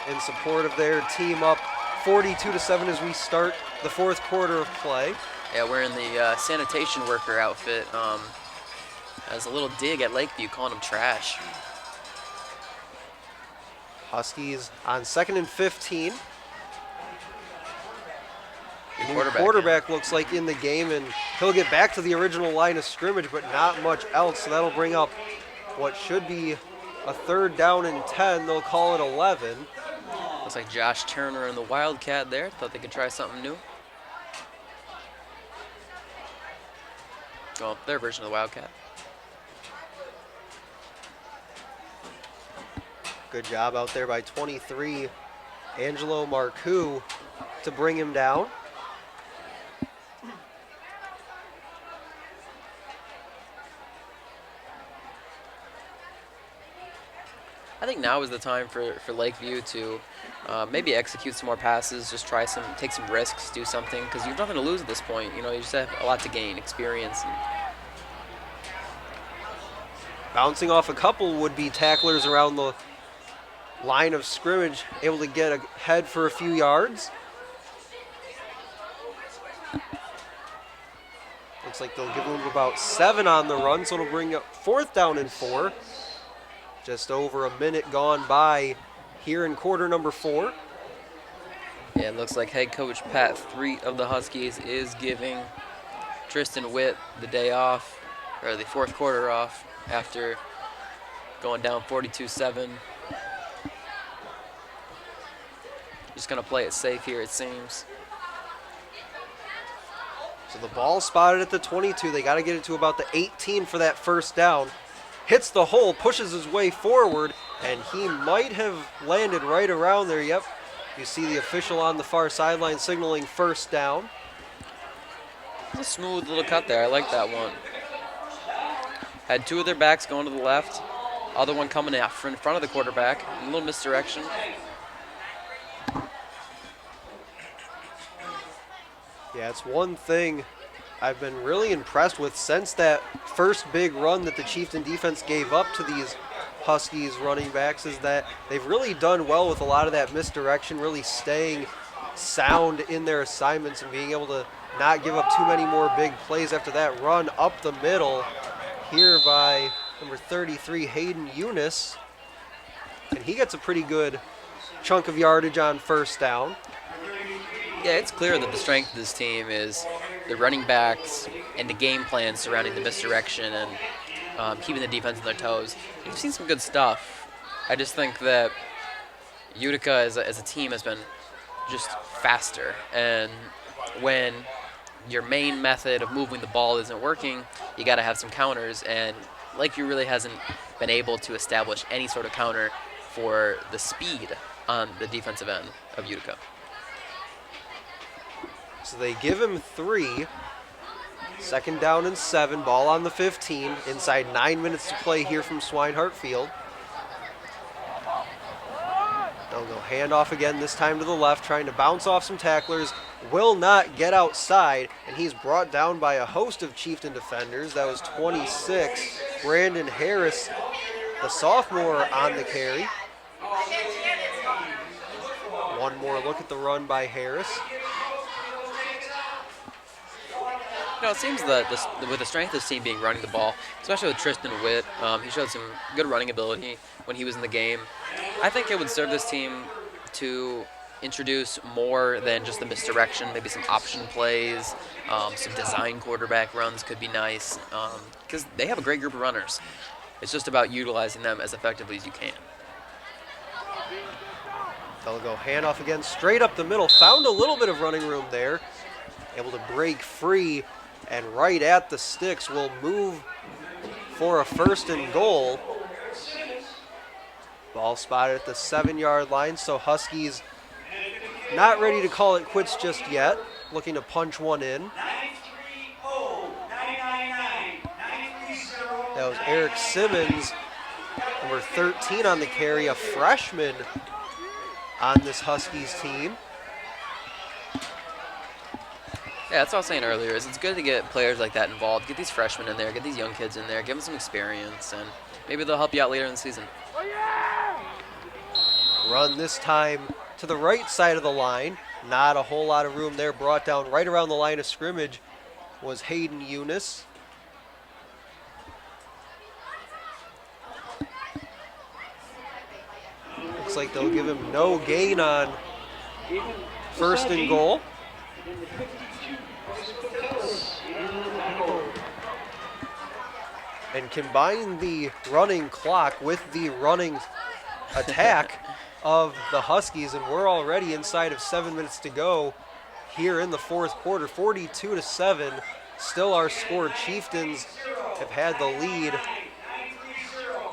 in support of their team, up 42-7 as we start the fourth quarter of play. Yeah, wearing the sanitation worker outfit as a little dig at Lakeview, calling them trash. Huskies on 2nd and 15. New Quarterback looks like in the game, and he'll get back to the original line of scrimmage, but not much else. So that'll bring up what should be a 3rd down and 10. They'll call it 11. Looks like Josh Turner and the Wildcat there. Thought they could try something new. Well, their version of the Wildcat. Good job out there by 23, Angelo Marcoux, to bring him down. I think now is the time for Lakeview to maybe execute some more passes, just take some risks, do something, because you have nothing to lose at this point. You just have a lot to gain, experience. Bouncing off a couple would-be tacklers around the line of scrimmage, able to get ahead for a few yards. Looks like they'll give them about 7 on the run, so it'll bring up 4th down and 4. Just over a minute gone by here in quarter number 4. Yeah, it looks like head coach Pat 3 of the Huskies is giving Tristan Witt the day off, or the fourth quarter off, after going down 42-7. Just going to play it safe here, it seems. So the ball spotted at the 22. They got to get it to about the 18 for that 1st down. Hits the hole, pushes his way forward, and he might have landed right around there. Yep. You see the official on the far sideline signaling 1st down. It's a smooth little cut there. I like that one. Had 2 of their backs going to the left. Other one coming out in front of the quarterback. A little misdirection. Yeah, it's one thing I've been really impressed with since that first big run that the Chieftain defense gave up to these Huskies running backs, is that they've really done well with a lot of that misdirection, really staying sound in their assignments and being able to not give up too many more big plays after that run up the middle here by number 33, Hayden Eunice. And he gets a pretty good chunk of yardage on 1st down. Yeah, it's clear that the strength of this team is the running backs and the game plan surrounding the misdirection and keeping the defense on their toes. You've seen some good stuff. I just think that Utica as a team has been just faster. And when your main method of moving the ball isn't working, you got to have some counters. And Lakeview really hasn't been able to establish any sort of counter for the speed on the defensive end of Utica. So they give him 3. 2nd down and 7. Ball on the 15. Inside 9 minutes to play here from Swinehart Field. They'll go handoff again, this time to the left, trying to bounce off some tacklers. Will not get outside, and he's brought down by a host of Chieftain defenders. That was 26, Brandon Harris, the sophomore, on the carry. One more look at the run by Harris. It seems that with the strength of this team being running the ball, especially with Tristan Witt, he showed some good running ability when he was in the game. I think it would serve this team to introduce more than just the misdirection, maybe some option plays, some design quarterback runs could be nice, because they have a great group of runners. It's just about utilizing them as effectively as you can. They'll go handoff again, straight up the middle. Found a little bit of running room there. Able to break free and right at the sticks will move for a 1st and goal. Ball spotted at the 7-yard line, so Huskies not ready to call it quits just yet, looking to punch one in. That was Eric Simmons, number 13 on the carry, a freshman on this Huskies team. Yeah, that's what I was saying earlier, is it's good to get players like that involved, get these freshmen in there, get these young kids in there, give them some experience, and maybe they'll help you out later in the season. Run this time to the right side of the line. Not a whole lot of room there. Brought down right around the line of scrimmage was Hayden Eunice. Looks like they'll give him no gain on 1st and goal. And combine the running clock with the running attack of the Huskies, and we're already inside of 7 minutes to go here in the 4th quarter. 42-7, still our score. Chieftains have had the lead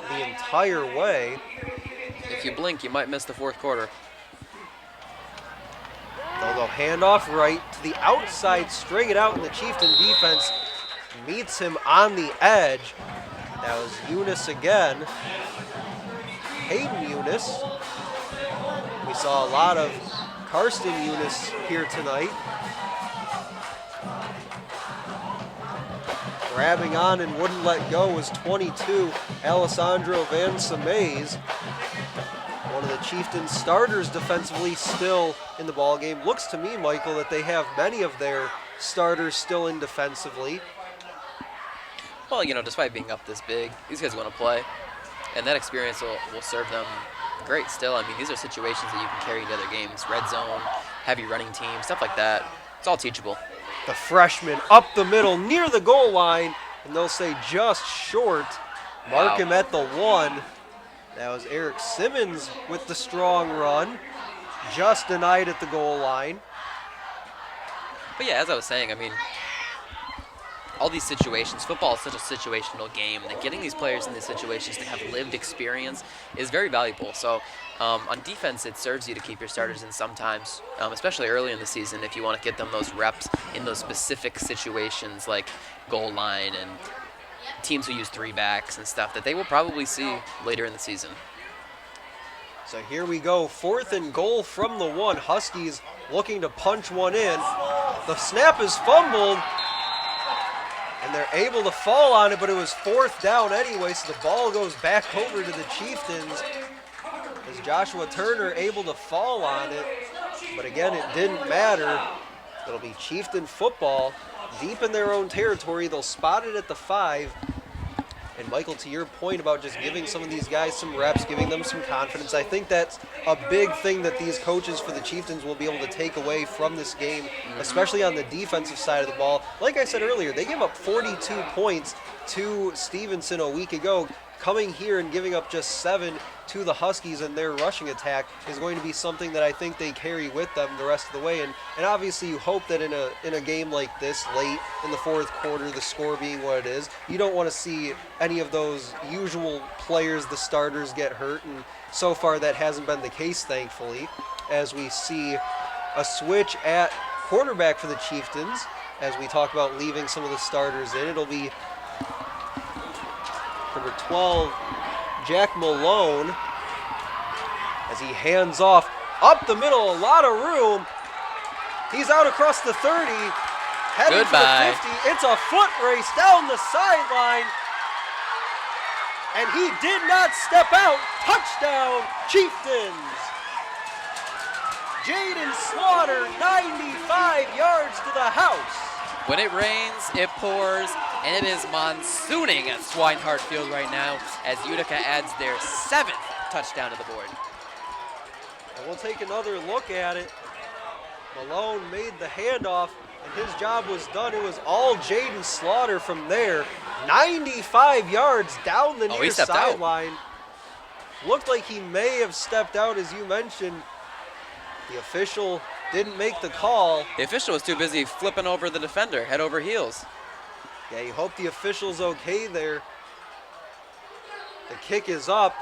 the entire way. If you blink, you might miss the 4th quarter. They'll go handoff right to the outside, string it out, and the Chieftain defense meets him on the edge. That was Eunice again. Hayden Eunice. We saw a lot of Karsten Eunice here tonight. Grabbing on and wouldn't let go was 22, Alessandro Van Samays. One of the Chieftains starters defensively still in the ballgame. Looks to me, Michael, that they have many of their starters still in defensively. Well, you know, despite being up this big, these guys want to play, and that experience will serve them great still. I mean, these are situations that you can carry into other games. Red zone, heavy running team, stuff like that. It's all teachable. The freshman up the middle near the goal line, and they'll say just short. Mark him at the 1. That was Eric Simmons with the strong run. Just denied at the goal line. But yeah, as I was saying, I mean, all these situations, football is such a situational game that getting these players in these situations to have lived experience is very valuable. So on defense, it serves you to keep your starters in sometimes, especially early in the season if you want to get them those reps in those specific situations like goal line and teams who use 3 backs and stuff that they will probably see later in the season. So here we go, 4th and goal from the 1. Huskies looking to punch one in. The snap is fumbled, and they're able to fall on it, but it was 4th down anyway, so the ball goes back over to the Chieftains. As Joshua Turner able to fall on it, but again, it didn't matter. It'll be Chieftain football deep in their own territory. They'll spot it at the 5. And Michael, to your point about just giving some of these guys some reps, giving them some confidence, I think that's a big thing that these coaches for the Chieftains will be able to take away from this game, especially on the defensive side of the ball. Like I said earlier, they gave up 42 points to Stevenson a week ago. Coming here and giving up just 7 to the Huskies and their rushing attack is going to be something that I think they carry with them the rest of the way. And obviously you hope that in a game like this, late in the 4th quarter, the score being what it is, you don't want to see any of those usual players, the starters, get hurt. And so far that hasn't been the case, thankfully, as we see a switch at quarterback for the Chieftains. As we talk about leaving some of the starters in, it'll be number 12, Jack Malone, as he hands off up the middle, a lot of room. He's out across the 30, heading for the 50. It's a foot race down the sideline, and he did not step out. Touchdown, Chieftains. Jaden Slaughter, 95 yards to the house. When it rains, it pours, and it is monsooning at Swinehart Field right now as Utica adds their 7th touchdown to the board. And we'll take another look at it. Malone made the handoff, and his job was done. It was all Jaden Slaughter from there. 95 yards down the near sideline. Looked like he may have stepped out, as you mentioned. The official didn't make the call. The official was too busy flipping over the defender, head over heels. Yeah, you hope the official's okay there. The kick is up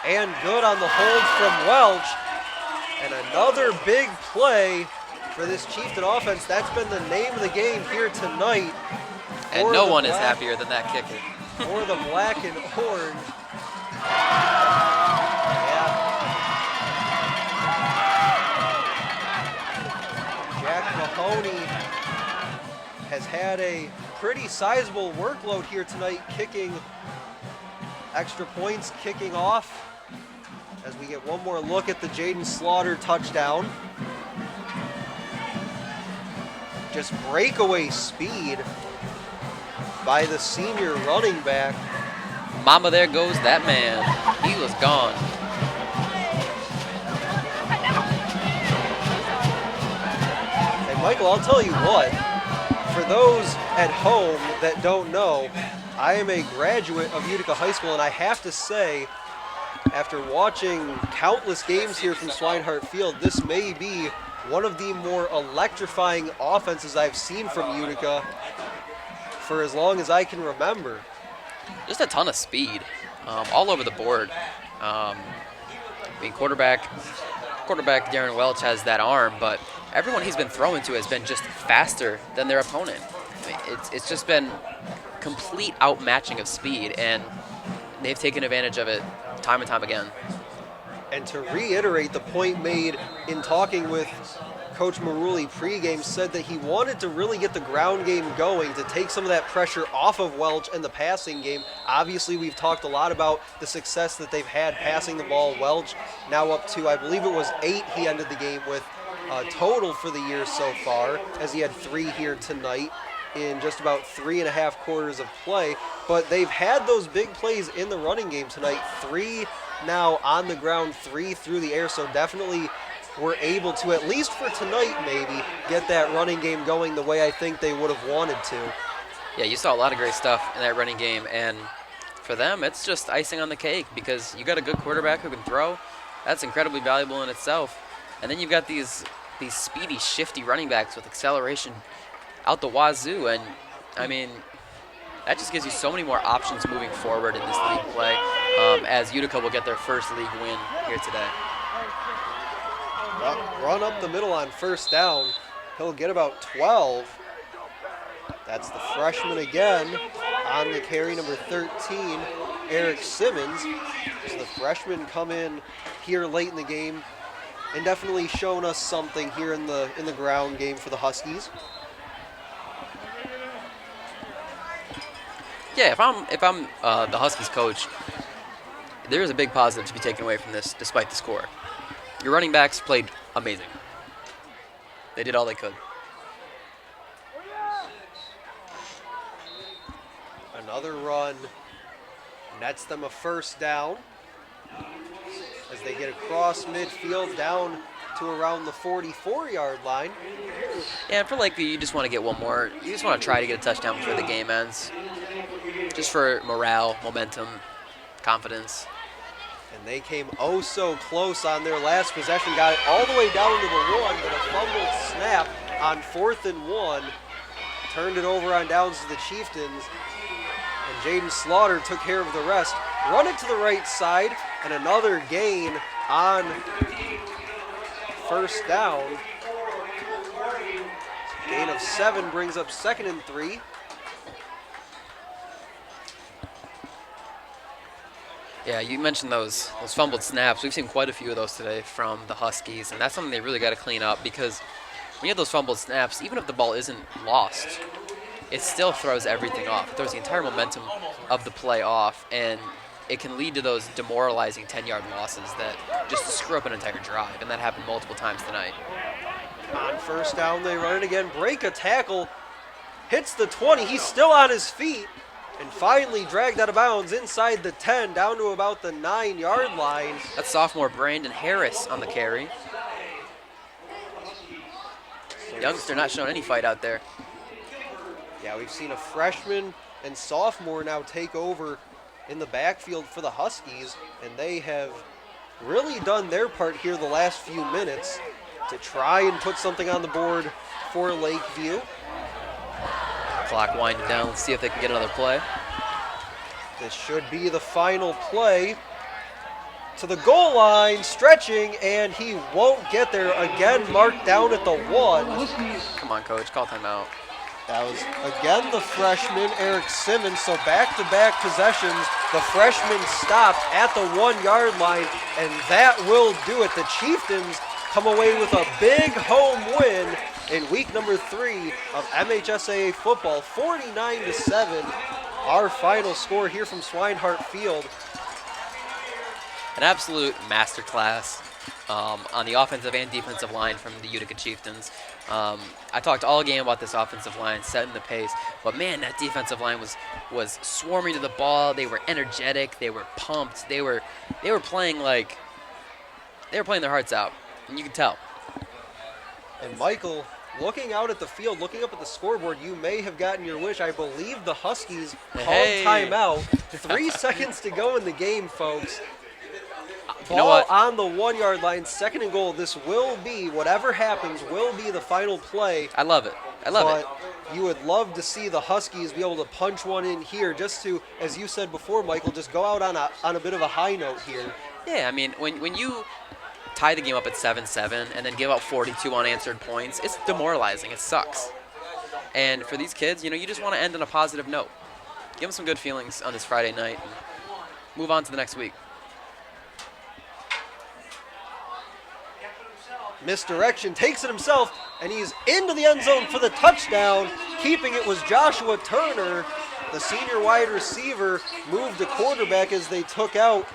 and good on the hold from Welch. And another big play for this Chieftain offense. That's been the name of the game here tonight. And no one is happier than that kicker. For the black and orange. Yeah. Jack Mahoney has had a pretty sizable workload here tonight, kicking extra points, kicking off. As we get one more look at the Jaden Slaughter touchdown. Just breakaway speed by the senior running back. Mama, there goes that man. He was gone. Hey, Michael, I'll tell you what. For those at home that don't know, I am a graduate of Utica High School, and I have to say, after watching countless games here from Swinehart Field, this may be one of the more electrifying offenses I've seen from Utica for as long as I can remember. Just a ton of speed all over the board. I mean, quarterback Darren Welch has that arm, but everyone he's been throwing to has been just faster than their opponent. I mean, it's just been complete outmatching of speed, and they've taken advantage of it time and time again. And to reiterate the point made in talking with Coach Maruli pregame, said that he wanted to really get the ground game going to take some of that pressure off of Welch and the passing game. Obviously, we've talked a lot about the success that they've had passing the ball. Welch now up to, I believe it was 8 he ended the game with total for the year so far, as he had 3 here tonight in just about 3.5 quarters of play. But they've had those big plays in the running game tonight. 3 now on the ground, 3 through the air. So definitely we're able to, at least for tonight maybe, get that running game going the way I think they would have wanted to. Yeah, you saw a lot of great stuff in that running game, and for them, it's just icing on the cake because you got a good quarterback who can throw. That's incredibly valuable in itself. And then you've got these speedy, shifty running backs with acceleration out the wazoo, and I mean, that just gives you so many more options moving forward in this league play, as Utica will get their first league win here today. Run up the middle on first down. He'll get about 12. That's the freshman again on the carry, number 13, Eric Simmons. So the freshmen come in here late in the game and definitely shown us something here in the ground game for the Huskies. Yeah, if I'm the Huskies coach, there is a big positive to be taken away from this, despite the score. Your running backs played amazing. They did all they could. Another run nets them a first down as they get across midfield down to around the 44-yard line. Yeah, and for Lakeview, you just want to get one more. You just want to try to get a touchdown before the game ends. Just for morale, momentum, confidence. And they came oh so close on their last possession. Got it all the way down to the 1, but a fumbled snap on 4th and 1. Turned it over on downs to the Chieftains. And Jaden Slaughter took care of the rest. Run it to the right side, and another gain on first down. Gain of 7 brings up 2nd and 3. Yeah, you mentioned those fumbled snaps. We've seen quite a few of those today from the Huskies, and that's something they really got to clean up, because when you have those fumbled snaps, even if the ball isn't lost, it still throws everything off. It throws the entire momentum of the play off, and it can lead to those demoralizing 10-yard losses that just screw up an entire drive, and that happened multiple times tonight. On first down, they run it again, break a tackle, hits the 20. He's still on his feet, and finally dragged out of bounds inside the 10, down to about the 9-yard line. That's sophomore Brandon Harris on the carry. Youngster not showing any fight out there. Yeah, we've seen a freshman and sophomore now take over in the backfield for the Huskies, and they have really done their part here the last few minutes to try and put something on the board for Lakeview. clock winding down. Let's see if they can get another play. This should be the final play. To the goal line, stretching, and he won't get there. Again, marked down at the 1. Come on, coach, call timeout. That was, again, the freshman, Eric Simmons. So back-to-back possessions, the freshman stopped at the 1-yard line, and that will do it. The Chieftains come away with a big home win in week number 3 of MHSAA football, 49-7. Our final score here from Swinehart Field. An absolute masterclass on the offensive and defensive line from the Utica Chieftains. I talked all game about this offensive line setting the pace, but man, that defensive line was swarming to the ball. They were energetic. They were pumped. They were playing like they were playing their hearts out, and you could tell. And Michael, looking out at the field, looking up at the scoreboard, you may have gotten your wish. I believe the Huskies called timeout. 3 seconds to go in the game, folks. You know what? Ball on the 1-yard line, 2nd and goal. This will be, whatever happens, will be the final play. I love it. I love it. But you would love to see the Huskies be able to punch one in here just to, as you said before, Michael, just go out on a bit of a high note here. Yeah, I mean, when you tie the game up at 7-7 and then give up 42 unanswered points, it's demoralizing. It sucks. And for these kids, you just want to end on a positive note. Give them some good feelings on this Friday night and move on to the next week. Misdirection, takes it himself, and he's into the end zone for the touchdown. Keeping it was Joshua Turner. The senior wide receiver moved to quarterback as they took out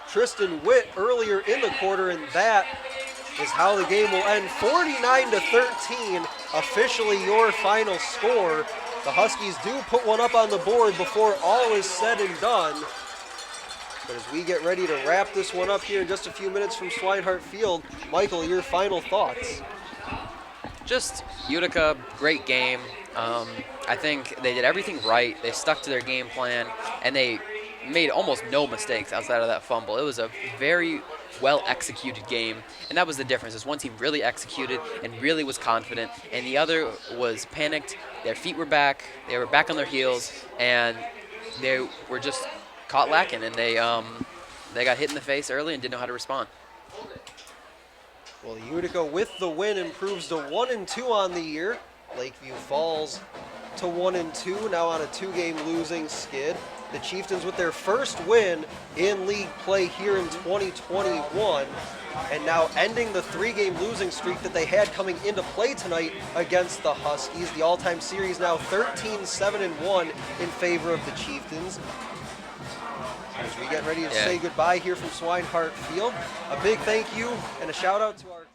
Tristan Witt earlier in the quarter, and that is how the game will end. 49-13, officially your final score. The Huskies do put one up on the board before all is said and done. But as we get ready to wrap this one up here in just a few minutes from Swinehart Field, Michael, your final thoughts? Just Utica, great game. I think they did everything right. They stuck to their game plan, and they made almost no mistakes outside of that fumble. It was a very well-executed game, and that was the difference. Is one team really executed and really was confident, and the other was panicked. Their feet were back. They were back on their heels, and they were just caught lacking, and they got hit in the face early and didn't know how to respond. Well, Utica with the win improves to 1-2 on the year. Lakeview falls to 1-2, now on a 2-game losing skid. The Chieftains with their first win in league play here in 2021, and now ending the 3-game losing streak that they had coming into play tonight against the Huskies. The all-time series now 13-7-1 in favor of the Chieftains. As we get ready to say goodbye here from Swinehart Field, a big thank you and a shout out to our